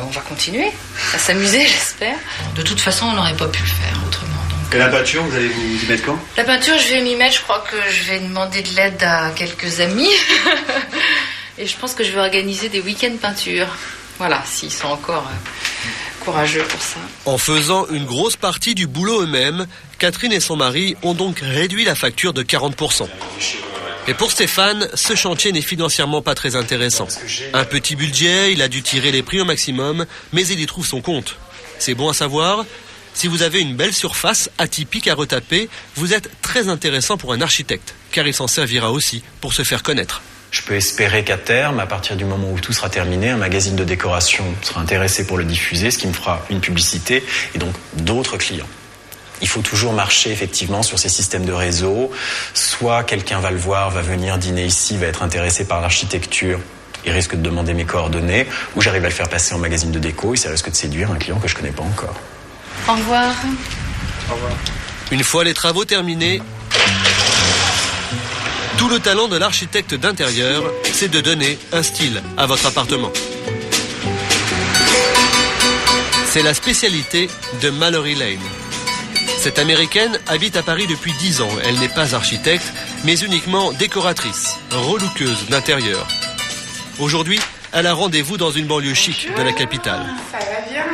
on va continuer à s'amuser, j'espère. De toute façon, on n'aurait pas pu le faire autrement. Et la peinture, vous allez vous y mettre quand ? La peinture, je vais m'y mettre. Je crois que je vais demander de l'aide à quelques amis. Et je pense que je vais organiser des week-ends peinture. Voilà, s'ils sont encore courageux pour ça. En faisant une grosse partie du boulot eux-mêmes, Catherine et son mari ont donc réduit la facture de 40%. Et pour Stéphane, ce chantier n'est financièrement pas très intéressant. Un petit budget, il a dû tirer les prix au maximum, mais il y trouve son compte. C'est bon à savoir. Si vous avez une belle surface atypique à retaper, vous êtes très intéressant pour un architecte, car il s'en servira aussi pour se faire connaître. Je peux espérer qu'à terme, à partir du moment où tout sera terminé, un magazine de décoration sera intéressé pour le diffuser, ce qui me fera une publicité et donc d'autres clients. Il faut toujours marcher effectivement sur ces systèmes de réseau. Soit quelqu'un va le voir, va venir dîner ici, va être intéressé par l'architecture, il risque de demander mes coordonnées, ou j'arrive à le faire passer en magazine de déco et ça risque de séduire un client que je connais pas encore. Au revoir. Au revoir. Une fois les travaux terminés, tout le talent de l'architecte d'intérieur, c'est de donner un style à votre appartement. C'est la spécialité de Mallory Lane. Cette Américaine habite à Paris depuis 10 ans. Elle n'est pas architecte, mais uniquement décoratrice, relookeuse d'intérieur. Aujourd'hui, elle a rendez-vous dans une banlieue chic de la capitale. Ça va bien.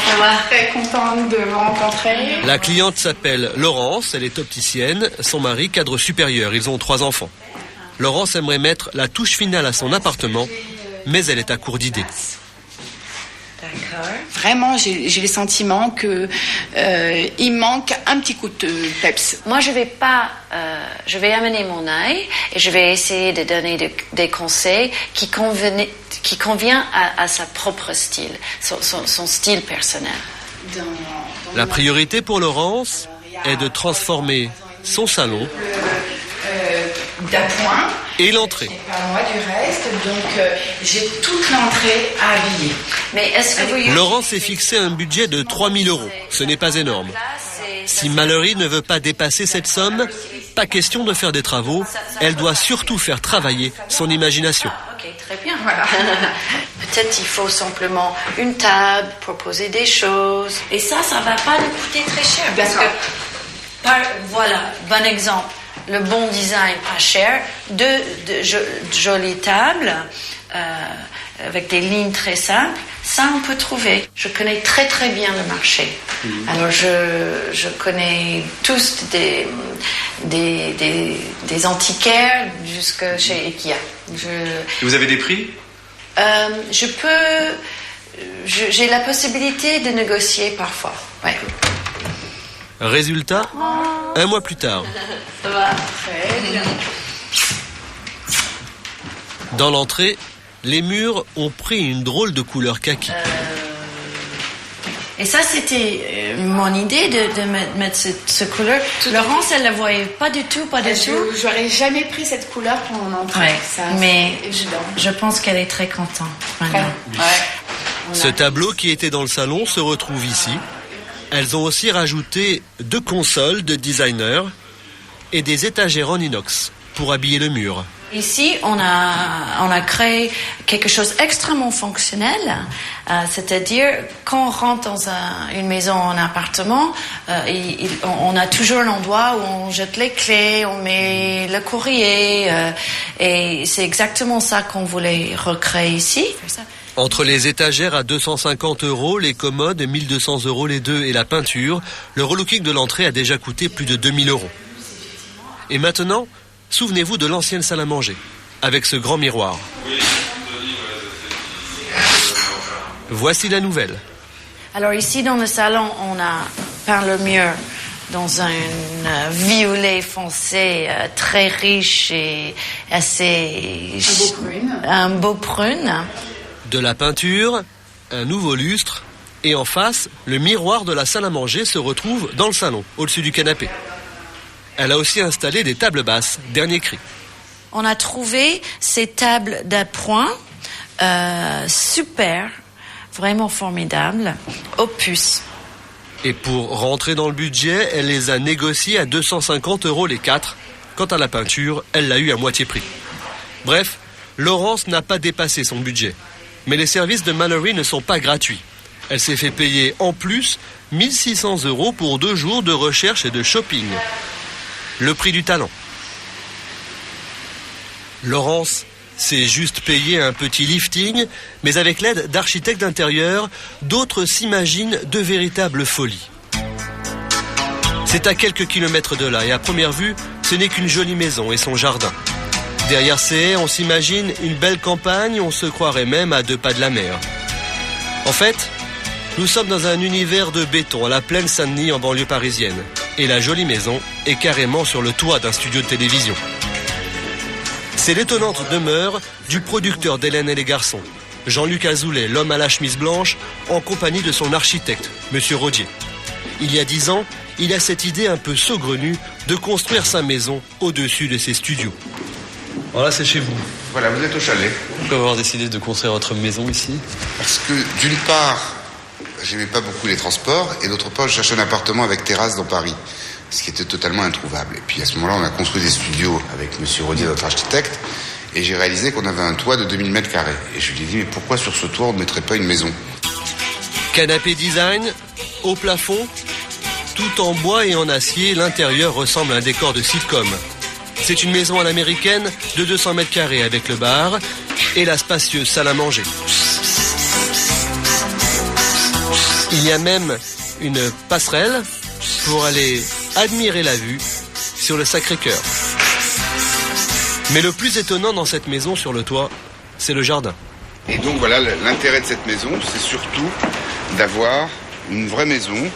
Ça va. Très contente de vous rencontrer. La cliente s'appelle Laurence, elle est opticienne. Son mari, cadre supérieur. Ils ont 3 enfants. Laurence aimerait mettre la touche finale à son appartement, mais elle est à court d'idées. D'accord. Vraiment, j'ai le sentiment que il manque un petit coup de peps. Moi, je vais amener mon œil et je vais essayer de donner des conseils qui convient à sa propre style, son style personnel. La priorité pour Laurence est de transformer son salon d'appoint et l'entrée. Pas moi du reste, donc j'ai toute l'entrée à habiller. Mais est-ce que vous... Laurence s'est fixé un budget de 3 000 €. Ce n'est pas énorme. Si Mallory ne veut pas dépasser cette somme, pas question de faire des travaux. Elle doit surtout faire travailler son imagination. Ok, très bien. Voilà. Peut-être il faut simplement une table, proposer des choses. Et ça va pas nous coûter très cher. Parce que, voilà, bon exemple. Le bon design pas cher, de jolies tables avec des lignes très simples, ça on peut trouver. Je connais très très bien le marché. Alors je connais tous des antiquaires jusque chez Ikea. Et vous avez des prix? J'ai la possibilité de négocier parfois. Ouais. Résultat, 1 mois plus tard. Ça va très bien. Dans l'entrée, les murs ont pris une drôle de couleur kaki. Et ça, c'était mon idée de mettre cette couleur. Laurence, elle ne la voyait pas du tout, J'aurais jamais pris cette couleur pour mon entrée. Ouais, ça, mais je pense qu'elle est très contente maintenant. Ouais. Ce tableau qui était dans le salon se retrouve ici. Elles ont aussi rajouté 2 consoles de designer et des étagères en inox pour habiller le mur. Ici, on a créé quelque chose d'extrêmement fonctionnel, c'est-à-dire quand on rentre dans une maison, un appartement, on a toujours un endroit où on jette les clés, on met le courrier, et c'est exactement ça qu'on voulait recréer ici. Entre les étagères à 250 €, les commodes 1200 € les deux et la peinture, le relooking de l'entrée a déjà coûté plus de 2000 €. Et maintenant, souvenez-vous de l'ancienne salle à manger, avec ce grand miroir. Voici la nouvelle. Alors ici, dans le salon, on a peint le mur dans un violet foncé très riche et assez... Un beau prune. De la peinture, un nouveau lustre, et en face, le miroir de la salle à manger se retrouve dans le salon, au-dessus du canapé. Elle a aussi installé des tables basses, dernier cri. On a trouvé ces tables d'appoint super, vraiment formidables, Opus. Et pour rentrer dans le budget, elle les a négociées à 250 € les 4. Quant à la peinture, elle l'a eu à moitié prix. Bref, Laurence n'a pas dépassé son budget. Mais les services de Mallory ne sont pas gratuits. Elle s'est fait payer en plus 1600 € pour 2 jours de recherche et de shopping. Le prix du talent. Laurence s'est juste payé un petit lifting, mais avec l'aide d'architectes d'intérieur, d'autres s'imaginent de véritables folies. C'est à quelques kilomètres de là et à première vue, ce n'est qu'une jolie maison et son jardin. Derrière ces haies, on s'imagine une belle campagne, on se croirait même à 2 pas de la mer. En fait, nous sommes dans un univers de béton à la plaine Saint-Denis en banlieue parisienne. Et la jolie maison est carrément sur le toit d'un studio de télévision. C'est l'étonnante demeure du producteur d'Hélène et les garçons, Jean-Luc Azoulay, l'homme à la chemise blanche, en compagnie de son architecte, Monsieur Rodier. Il y a 10 ans, il a cette idée un peu saugrenue de construire sa maison au-dessus de ses studios. Voilà, c'est chez vous. Voilà, vous êtes au chalet. Pourquoi avoir décidé de construire votre maison ici? Parce que d'une part, j'aimais pas beaucoup les transports, et d'autre part, je cherchais un appartement avec terrasse dans Paris, ce qui était totalement introuvable. Et puis à ce moment-là, on a construit des studios avec Monsieur Rodier, notre architecte, et j'ai réalisé qu'on avait un toit de 2000 mètres carrés. Et je lui ai dit, mais pourquoi sur ce toit on ne mettrait pas une maison? Canapé design, au plafond, tout en bois et en acier, l'intérieur ressemble à un décor de sitcom. C'est une maison à l'américaine de 200 mètres carrés avec le bar et la spacieuse salle à manger. Il y a même une passerelle pour aller admirer la vue sur le Sacré-Cœur. Mais le plus étonnant dans cette maison sur le toit, c'est le jardin. Et donc voilà, l'intérêt de cette maison, c'est surtout d'avoir une vraie maison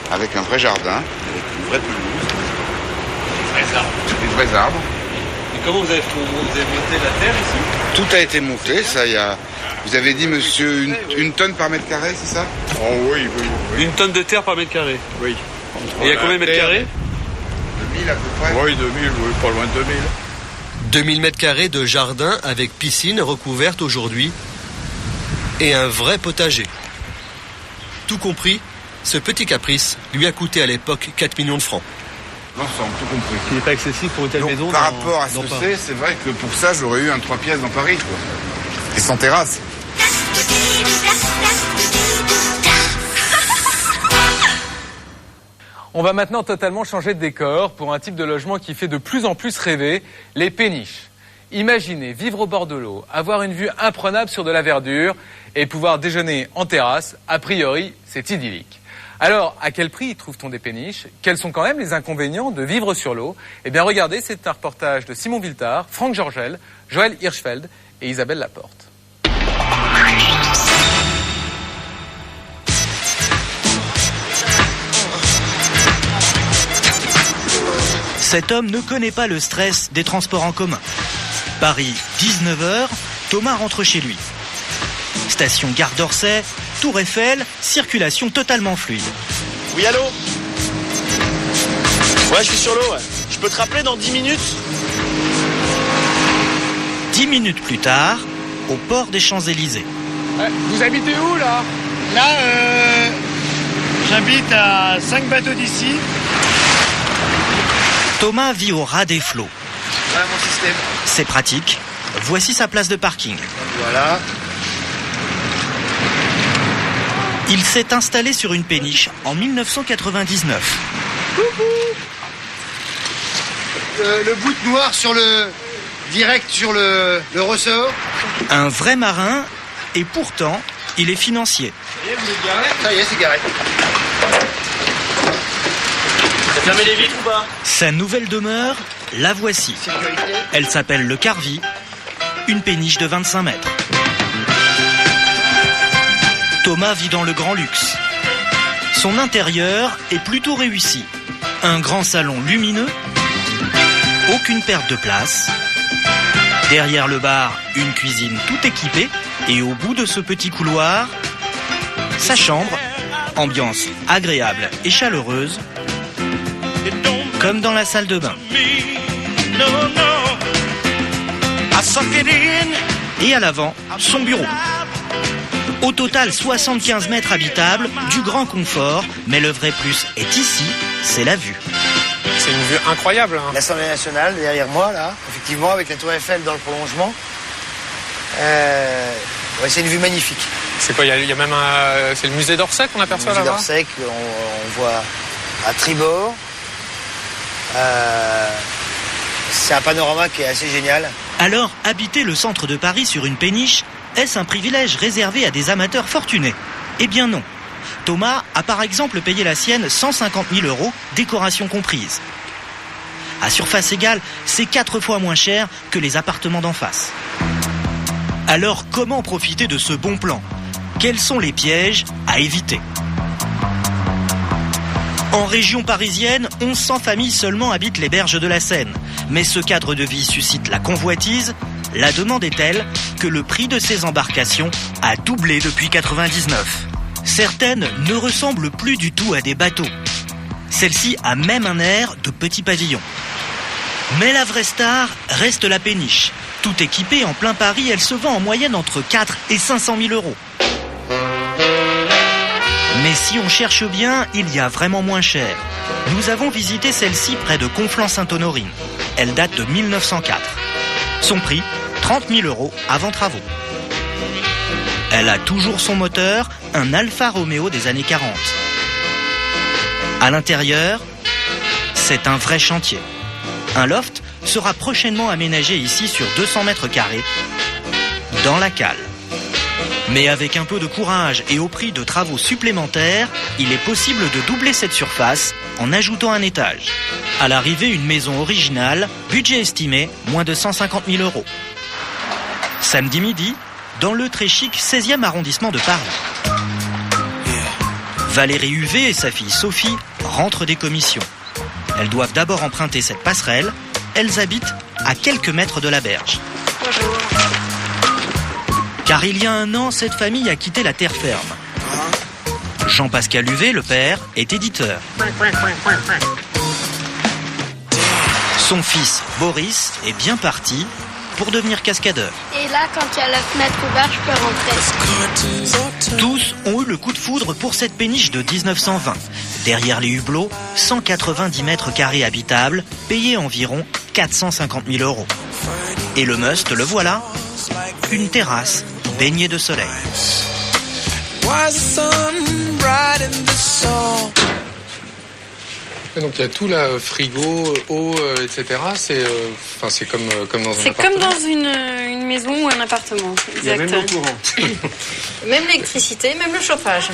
avec un vrai jardin, avec une vraie pelouse, des vrais arbres. Et comment vous avez monté la terre ici? Tout a été monté, ça y a. Vous avez dit, monsieur, une tonne par mètre carré, c'est ça? Oh oui. Une tonne de terre par mètre carré? Oui. Et il y a combien de mètres carrés? 2000 à peu près. Oui, 2000, oui, pas loin de 2000. 2000 mètres carrés de jardin avec piscine recouverte aujourd'hui et un vrai potager. Tout compris, ce petit caprice lui a coûté à l'époque 4 millions de francs. L'ensemble, tout compris. Qui n'est pas excessif pour une telle maison. Par rapport à ce que c'est vrai que pour ça, j'aurais eu un 3 pièces dans Paris, quoi. Et sans terrasse. On va maintenant totalement changer de décor pour un type de logement qui fait de plus en plus rêver, les péniches. Imaginez vivre au bord de l'eau, avoir une vue imprenable sur de la verdure et pouvoir déjeuner en terrasse. A priori, c'est idyllique. Alors, à quel prix trouve-t-on des péniches? Quels sont quand même les inconvénients de vivre sur l'eau? Eh bien, regardez, c'est un reportage de Simon Viltard, Franck Georgel, Joël Hirschfeld et Isabelle Laporte. Cet homme ne connaît pas le stress des transports en commun. Paris, 19h, Thomas rentre chez lui. Station Gare d'Orsay, Tour Eiffel, circulation totalement fluide. Oui, allô? Ouais, je suis sur l'eau, ouais. Je peux te rappeler dans 10 minutes? 10 minutes plus tard, au port des Champs-Élysées. Vous habitez où, là? Là, j'habite à 5 bateaux d'ici. Thomas vit au ras des flots. Voilà mon système. C'est pratique. Voici sa place de parking. Voilà. Il s'est installé sur une péniche en 1999. Le bout de noir sur le... direct sur le ressort. Un vrai marin, et pourtant, il est financier. Ça y est, vous êtes garé? Ça y est, c'est garé. T'as fermé les vitres ou pas? Sa nouvelle demeure, la voici. Elle s'appelle le Carvi, une péniche de 25 mètres. Thomas vit dans le grand luxe. Son intérieur est plutôt réussi. Un grand salon lumineux, aucune perte de place. Derrière le bar, une cuisine tout équipée. Et au bout de ce petit couloir, sa chambre, ambiance agréable et chaleureuse, comme dans la salle de bain. Et à l'avant, son bureau. Au total, 75 mètres habitables, du grand confort, mais le vrai plus est ici, c'est la vue. C'est une vue incroyable. Hein. L'Assemblée nationale, derrière moi, là, effectivement, avec la tour Eiffel dans le prolongement. Ouais, c'est une vue magnifique. C'est quoi, il y a même un... C'est le musée d'Orsay qu'on aperçoit là-bas? Le musée d'Orsay qu'on voit à tribord. C'est un panorama qui est assez génial. Alors, habiter le centre de Paris sur une péniche, est-ce un privilège réservé à des amateurs fortunés? Eh bien non. Thomas a par exemple payé la sienne 150 000 €, décoration comprise. À surface égale, c'est 4 fois moins cher que les appartements d'en face. Alors, comment profiter de ce bon plan? Quels sont les pièges à éviter? En région parisienne, 1100 familles seulement habitent les berges de la Seine. Mais ce cadre de vie suscite la convoitise. La demande est telle que le prix de ces embarcations a doublé depuis 1999. Certaines ne ressemblent plus du tout à des bateaux. Celle-ci a même un air de petit pavillon. Mais la vraie star reste la péniche. Tout équipée en plein Paris, elle se vend en moyenne entre 4 et 500 000 euros. Mais si on cherche bien, il y a vraiment moins cher. Nous avons visité celle-ci près de Conflans-Sainte-Honorine. Elle date de 1904. Son prix, 30 000 euros avant travaux. Elle a toujours son moteur, un Alfa Romeo des années 40. À l'intérieur, c'est un vrai chantier. Un loft sera prochainement aménagé ici sur 200 mètres carrés, dans la cale. Mais avec un peu de courage et au prix de travaux supplémentaires, il est possible de doubler cette surface en ajoutant un étage. À l'arrivée, une maison originale, budget estimé, moins de 150 000 euros. Samedi midi, dans le très chic 16e arrondissement de Paris. Valérie Huvet et sa fille Sophie rentrent des commissions. Elles doivent d'abord emprunter cette passerelle. Elles habitent à quelques mètres de la berge. Bonjour. Car il y a un an, cette famille a quitté la terre ferme. Jean-Pascal Huvet, le père, est éditeur. Son fils, Boris, est bien parti pour devenir cascadeur. Et là, quand il y a la fenêtre ouverte, je peux rentrer. Tous ont eu le coup de foudre pour cette péniche de 1920. Derrière les hublots, 190 mètres carrés habitables, payés environ 450 000 euros. Et le must, le voilà, une terrasse baignée de soleil. Donc il y a tout là, frigo, eau, etc. C'est comme dans un appartement. C'est comme dans une maison ou un appartement. Exact. Il y a même le courant. Même l'électricité, même le chauffage.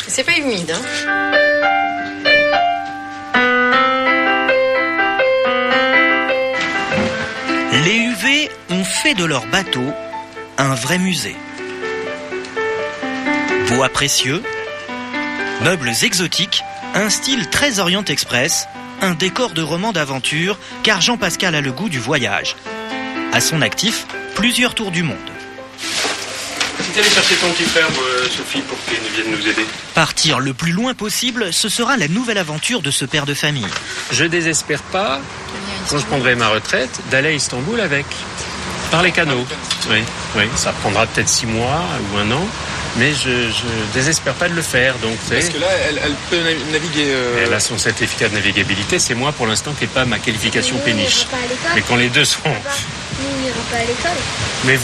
C'est pas humide. Hein. Les UV ont fait de leur bateau un vrai musée. Bois précieux, meubles exotiques, un style très Orient Express, un décor de roman d'aventure, car Jean-Pascal a le goût du voyage. À son actif, plusieurs tours du monde. Tu allais chercher ton petit frère, Sophie, pour qu'il vienne nous aider. Partir le plus loin possible, ce sera la nouvelle aventure de ce père de famille. Je désespère pas, quand je prendrai ma retraite, d'aller à Istanbul avec. Par les canaux. Oui, ça prendra peut-être 6 mois ou 1 an. Mais je désespère pas de le faire. Donc, parce que là, elle peut naviguer... Elle a son certificat de navigabilité. C'est moi, pour l'instant, qui n'ai pas ma qualification péniche. Mais quand les deux seront... Nous, on n'ira pas à l'école. Mais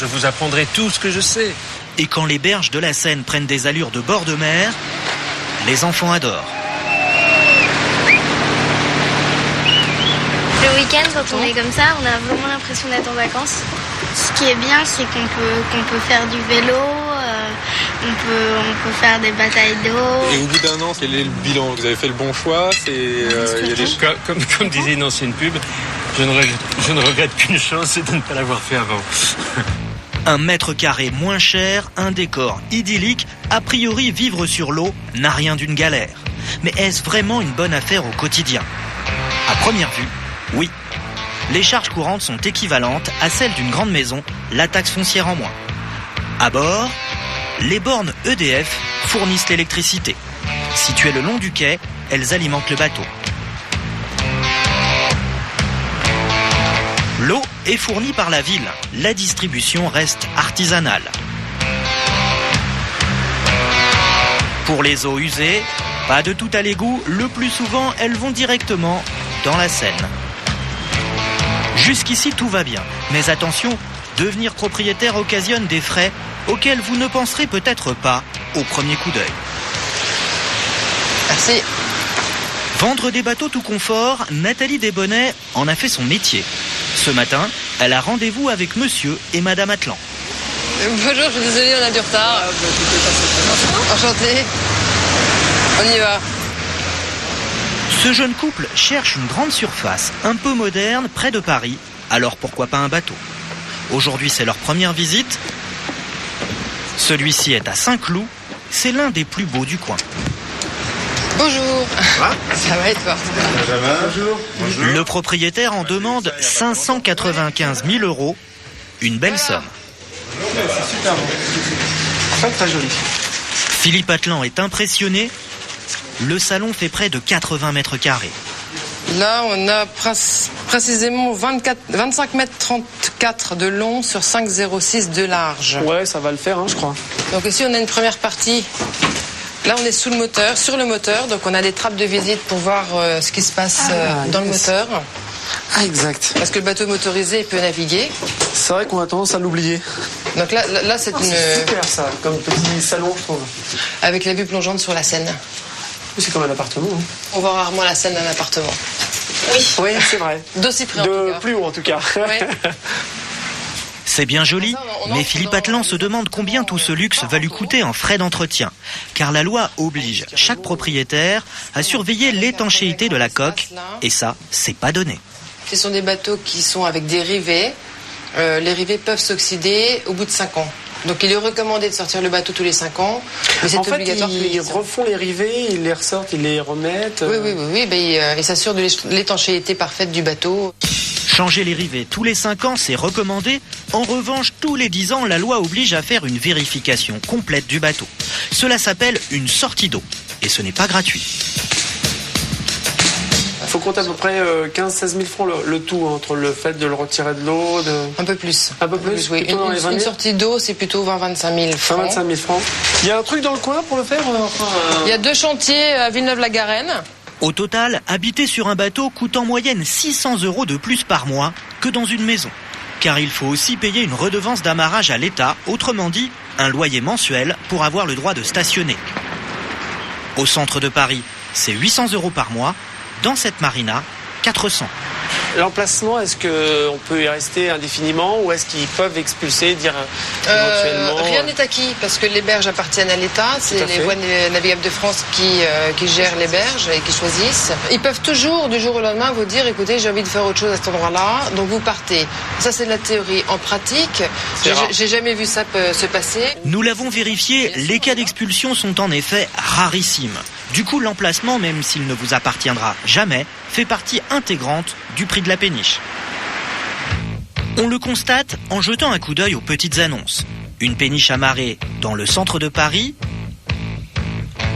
je vous apprendrai tout ce que je sais. Et quand les berges de la Seine prennent des allures de bord de mer, les enfants adorent. Le week-end, quand on est comme ça, on a vraiment l'impression d'être en vacances. Ce qui est bien, c'est qu'on peut faire du vélo, on peut faire des batailles d'eau. Et au bout d'1 an, quel est le bilan? Vous avez fait le bon choix? Comme disait une ancienne pub, je ne regrette qu'une chose, c'est de ne pas l'avoir fait avant. 1 mètre carré moins cher, un décor idyllique, a priori vivre sur l'eau n'a rien d'une galère. Mais est-ce vraiment une bonne affaire au quotidien? À première vue, oui. Les charges courantes sont équivalentes à celles d'une grande maison, la taxe foncière en moins. À bord, les bornes EDF fournissent l'électricité. Situées le long du quai, elles alimentent le bateau. L'eau est fournie par la ville. La distribution reste artisanale. Pour les eaux usées, pas de tout à l'égout. Le plus souvent, elles vont directement dans la Seine. Jusqu'ici, tout va bien. Mais attention, devenir propriétaire occasionne des frais auxquels vous ne penserez peut-être pas au premier coup d'œil. Merci. Vendre des bateaux tout confort, Nathalie Desbonnets en a fait son métier. Ce matin, elle a rendez-vous avec monsieur et madame Atlan. Bonjour, je suis désolée, on a du retard. Enchanté. On y va. Ce jeune couple cherche une grande surface, un peu moderne, près de Paris. Alors pourquoi pas un bateau? Aujourd'hui, c'est leur première visite. Celui-ci est à Saint-Cloud. C'est l'un des plus beaux du coin. Bonjour. Ça va et toi? Bonjour. Le propriétaire en demande 595 000 euros. Une belle somme. C'est super bon. Très très joli. Philippe Atlan est impressionné. le salon fait près de 80 mètres carrés. Là, on a précisément 25 mètres 34 de long sur 5,06 de large. Ouais, ça va le faire, je crois. Donc ici, on a une première partie. Là, on est sous le moteur, sur le moteur. Donc on a des trappes de visite pour voir ce qui se passe dans le moteur. Ah, exact. Parce que le bateau motorisé peut naviguer. C'est vrai qu'on a tendance à l'oublier. Donc là c'est une... C'est super ça, comme petit salon, je trouve. Avec la vue plongeante sur la Seine. C'est comme un appartement. On voit rarement la Seine d'un appartement. Oui, c'est vrai. D'aussi près en tout cas. De plus haut en tout cas. Ouais. C'est bien joli, mais Philippe Atlan se demande combien tout ce luxe va lui coûter en frais d'entretien. Car la loi oblige chaque propriétaire à surveiller l'étanchéité de la coque. Et ça, c'est pas donné. Ce sont des bateaux qui sont avec des rivets. Les rivets peuvent s'oxider au bout de 5 ans. Donc il est recommandé de sortir le bateau tous les 5 ans. Mais c'est obligatoire. Ils refont les rivets, ils les ressortent, ils les remettent. Oui. Ils s'assurent de l'étanchéité parfaite du bateau. Changer les rivets tous les 5 ans, c'est recommandé. En revanche, tous les 10 ans, la loi oblige à faire une vérification complète du bateau. Cela s'appelle une sortie d'eau. Et ce n'est pas gratuit. Il faut compter à peu près 15-16 000 francs le tout, entre le fait de le retirer de l'eau. Un peu plus. Un peu plus, oui. Une sortie d'eau, c'est plutôt 20-25 000 francs. 25 000 francs. Il y a un truc dans le coin pour le faire Il y a 2 chantiers à Villeneuve-la-Garenne. Au total, habiter sur un bateau coûte en moyenne 600 € de plus par mois que dans une maison. Car il faut aussi payer une redevance d'amarrage à l'État, autrement dit, un loyer mensuel pour avoir le droit de stationner. Au centre de Paris, c'est 800 € par mois. Dans cette marina, 400. L'emplacement, est-ce qu'on peut y rester indéfiniment ou est-ce qu'ils peuvent expulser, dire éventuellement... Rien n'est acquis parce que les berges appartiennent à l'État. C'est les voies navigables de France qui gèrent les berges et qui choisissent. Ils peuvent toujours, du jour au lendemain, vous dire, écoutez, j'ai envie de faire autre chose à cet endroit-là, donc vous partez. Ça, c'est de la théorie. En pratique, j'ai jamais vu ça se passer. Nous l'avons vérifié, les cas d'expulsion sont en effet rarissimes. Du coup, l'emplacement, même s'il ne vous appartiendra jamais, fait partie intégrante du prix de la péniche. On le constate en jetant un coup d'œil aux petites annonces. Une péniche amarrée dans le centre de Paris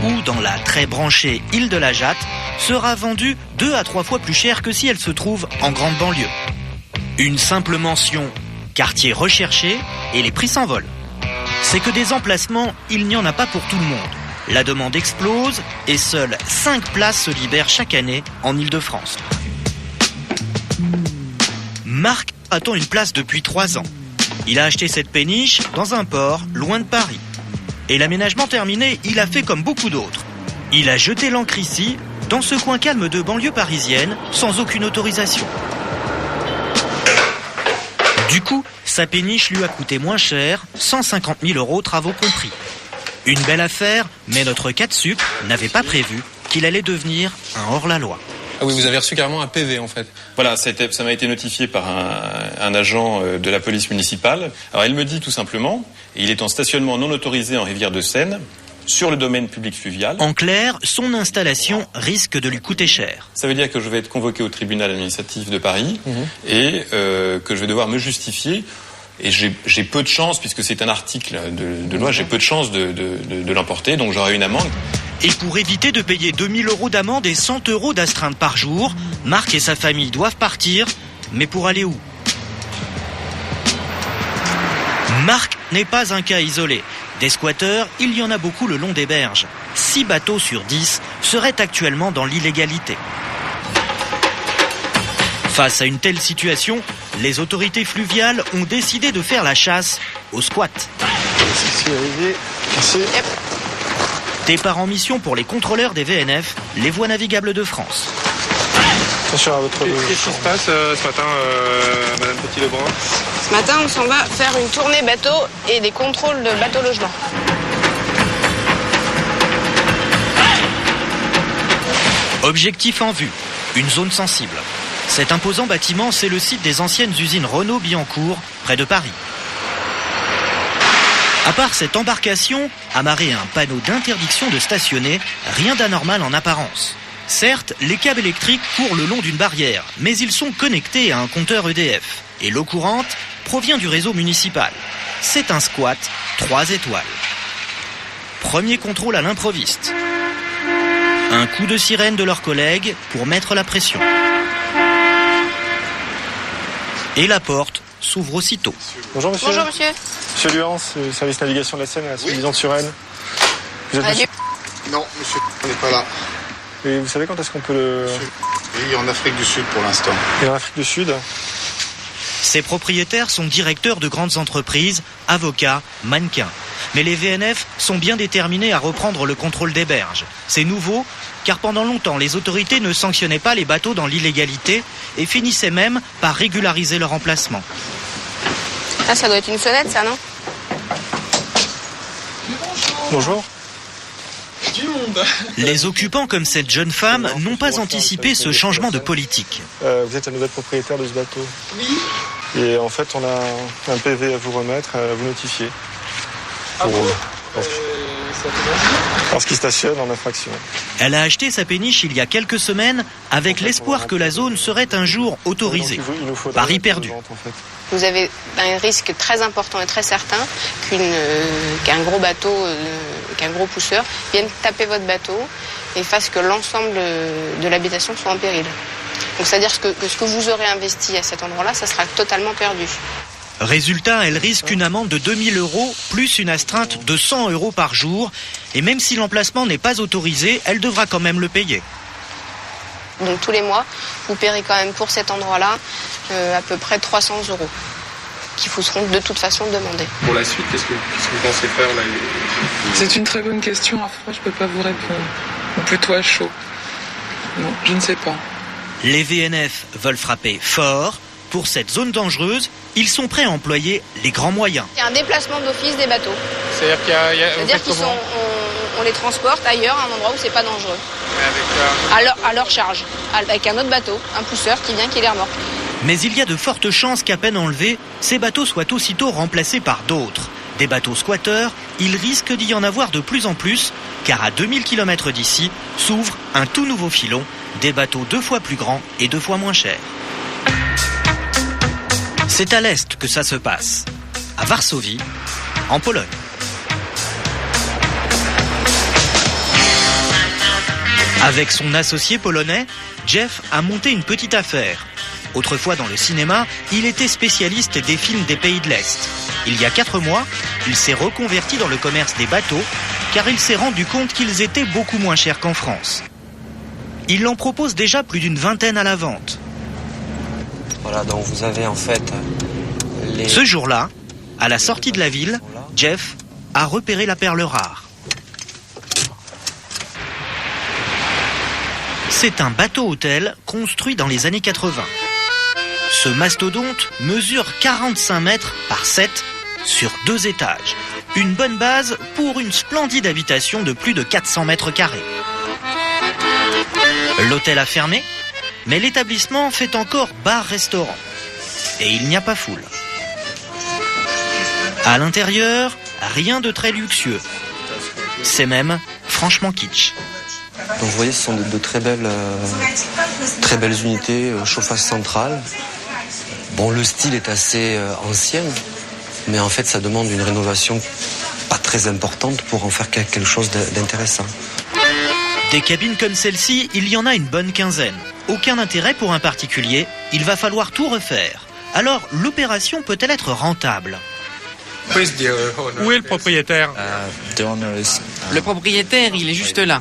ou dans la très branchée île de la Jatte sera vendue 2 à 3 fois plus cher que si elle se trouve en grande banlieue. Une simple mention « quartier recherché » et les prix s'envolent. C'est que des emplacements, il n'y en a pas pour tout le monde. La demande explose et seules 5 places se libèrent chaque année en Île-de-France. Marc attend une place depuis 3 ans. Il a acheté cette péniche dans un port loin de Paris. Et l'aménagement terminé, il a fait comme beaucoup d'autres. Il a jeté l'ancre ici, dans ce coin calme de banlieue parisienne, sans aucune autorisation. Du coup, sa péniche lui a coûté moins cher, 150 000 € travaux compris. Une belle affaire, mais notre cas de sucre n'avait pas prévu qu'il allait devenir un hors-la-loi. Ah oui, vous avez reçu carrément un PV en fait. Voilà, ça m'a été notifié par un agent de la police municipale. Alors il me dit tout simplement, il est en stationnement non autorisé en rivière de Seine, sur le domaine public fluvial. En clair, son installation risque de lui coûter cher. Ça veut dire que je vais être convoqué au tribunal administratif de Paris et que je vais devoir me justifier. Et j'ai peu de chance, puisque c'est un article de loi, j'ai peu de chance de l'emporter, donc j'aurai une amende. Et pour éviter de payer 2 000 € d'amende et 100 € d'astreinte par jour, Marc et sa famille doivent partir, mais pour aller où ? Marc n'est pas un cas isolé. Des squatteurs, il y en a beaucoup le long des berges. 6 bateaux sur 10 seraient actuellement dans l'illégalité. Face à une telle situation, les autorités fluviales ont décidé de faire la chasse aux squats. Départ en mission pour les contrôleurs des VNF, les voies navigables de France. Attention à votre... Qu'est-ce qui se passe ce matin, Madame Petit-Lebrun ? Ce matin, on s'en va faire une tournée bateau et des contrôles de bateau-logement. Objectif en vue, une zone sensible. Cet imposant bâtiment, c'est le site des anciennes usines Renault-Billancourt, près de Paris. À part cette embarcation, amarrée à un panneau d'interdiction de stationner, rien d'anormal en apparence. Certes, les câbles électriques courent le long d'une barrière, mais ils sont connectés à un compteur EDF. Et l'eau courante provient du réseau municipal. C'est un squat 3 étoiles. Premier contrôle à l'improviste. Un coup de sirène de leurs collègues pour mettre la pression. Et la porte s'ouvre aussitôt. Bonjour monsieur. Bonjour monsieur. Monsieur Luance, service navigation de la Seine, à la sous-division de Suresnes. Vous êtes monsieur... Non, monsieur, on n'est pas là. Et vous savez quand est-ce qu'on peut le... Oui, en Afrique du Sud pour l'instant. Et en Afrique du Sud? Ces propriétaires sont directeurs de grandes entreprises, avocats, mannequins. Mais les VNF sont bien déterminés à reprendre le contrôle des berges. C'est nouveau, car pendant longtemps, les autorités ne sanctionnaient pas les bateaux dans l'illégalité et finissaient même par régulariser leur emplacement. Ah, ça doit être une sonnette, ça, non? Bonjour. Les occupants comme cette jeune femme n'ont pas anticipé ce changement de politique. Vous êtes la nouvelle propriétaire de ce bateau? Oui. Et en fait, on a un PV à vous remettre, à vous notifier. Parce qu'il stationne en infraction. Elle a acheté sa péniche il y a quelques semaines avec l'espoir que la zone serait un jour autorisée. Pari perdu. Vous avez un risque très important et très certain qu'un gros bateau, qu'un gros pousseur vienne taper votre bateau et fasse que l'ensemble de l'habitation soit en péril. Donc c'est-à-dire que ce que vous aurez investi à cet endroit-là, ça sera totalement perdu. Résultat, elle risque une amende de 2 000 € plus une astreinte de 100 € par jour. Et même si l'emplacement n'est pas autorisé, elle devra quand même le payer. Donc tous les mois, vous paierez quand même pour cet endroit-là à peu près 300 € qui vous seront de toute façon demandés. Pour la suite, qu'est-ce que vous pensez faire là? C'est une très bonne question. À froid, je ne peux pas vous répondre. Ou plutôt à chaud. Non, je ne sais pas. Les VNF veulent frapper fort. Pour cette zone dangereuse, ils sont prêts à employer les grands moyens. Il y a un déplacement d'office des bateaux. C'est-à-dire C'est-à-dire qu'on les transporte ailleurs, à un endroit où c'est pas dangereux. À leur charge, avec un autre bateau, un pousseur qui vient, qui les remorque. Mais il y a de fortes chances qu'à peine enlevés, ces bateaux soient aussitôt remplacés par d'autres. Des bateaux squatteurs, il risque d'y en avoir de plus en plus, car à 2000 km d'ici s'ouvre un tout nouveau filon, des bateaux 2 fois plus grands et 2 fois moins chers. C'est à l'est que ça se passe, à Varsovie, en Pologne. Avec son associé polonais, Jeff a monté une petite affaire. Autrefois dans le cinéma, il était spécialiste des films des pays de l'Est. Il y a 4 mois, il s'est reconverti dans le commerce des bateaux, car il s'est rendu compte qu'ils étaient beaucoup moins chers qu'en France. Il en propose déjà plus d'une vingtaine à la vente. Voilà, donc vous avez en fait Ce jour-là, à la sortie de la ville, Jeff a repéré la perle rare. C'est un bateau-hôtel construit dans les années 80. Ce mastodonte mesure 45 mètres par 7 sur 2 étages. Une bonne base pour une splendide habitation de plus de 400 mètres carrés. L'hôtel a fermé, mais l'établissement fait encore bar-restaurant. Et il n'y a pas foule. À l'intérieur, rien de très luxueux. C'est même franchement kitsch. Donc vous voyez, ce sont de très belles unités, chauffage central. Bon, le style est assez ancien, mais en fait ça demande une rénovation pas très importante pour en faire quelque chose d'intéressant. Des cabines comme celle-ci, il y en a une bonne quinzaine. Aucun intérêt pour un particulier, il va falloir tout refaire. Alors l'opération peut-elle être rentable ? Où est le propriétaire? Le propriétaire, il est juste là.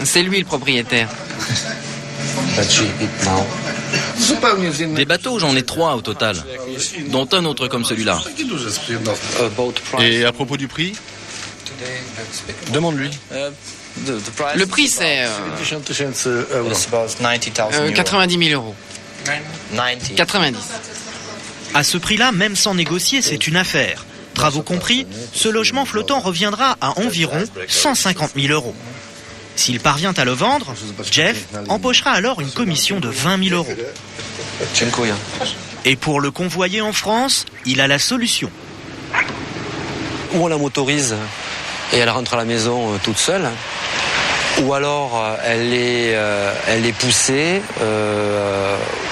C'est lui le propriétaire. Des bateaux, j'en ai 3 au total, dont un autre comme celui-là. Et à propos du prix? Demande-lui. Le prix, c'est 90 000 €. 90. À ce prix-là, même sans négocier, c'est une affaire. Travaux compris, ce logement flottant reviendra à environ 150 000 €. S'il parvient à le vendre, Jeff empochera alors une commission de 20 000 €. Et pour le convoyer en France, il a la solution. Ou on la motorise et elle rentre à la maison toute seule, ou alors elle est poussée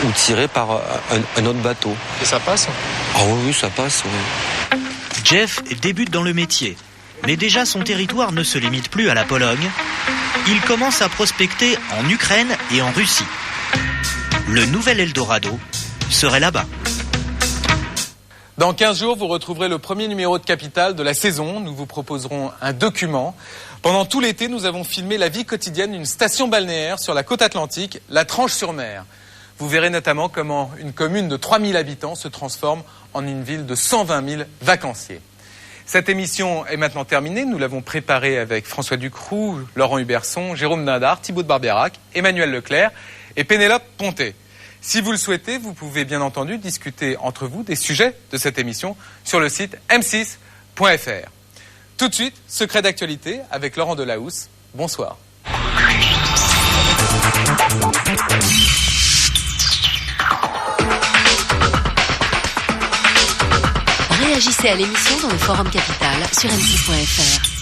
ou tirée par un autre bateau. Et ça passe? Ah oui, ça passe, oui. Jeff débute dans le métier. Mais déjà, son territoire ne se limite plus à la Pologne. Il commence à prospecter en Ukraine et en Russie. Le nouvel Eldorado serait là-bas. Dans 15 jours, vous retrouverez le premier numéro de Capital de la saison. Nous vous proposerons un document. Pendant tout l'été, nous avons filmé la vie quotidienne d'une station balnéaire sur la côte atlantique, la Tranche-sur-Mer. Vous verrez notamment comment une commune de 3000 habitants se transforme en une ville de 120 000 vacanciers. Cette émission est maintenant terminée. Nous l'avons préparée avec François Ducroux, Laurent Huberson, Jérôme Dindar, Thibaut de Barbérac, Emmanuel Leclerc et Pénélope Ponté. Si vous le souhaitez, vous pouvez bien entendu discuter entre vous des sujets de cette émission sur le site m6.fr. Tout de suite, secret d'actualité avec Laurent Delahousse. Bonsoir. Réagissez à l'émission dans le Forum Capital sur m6.fr.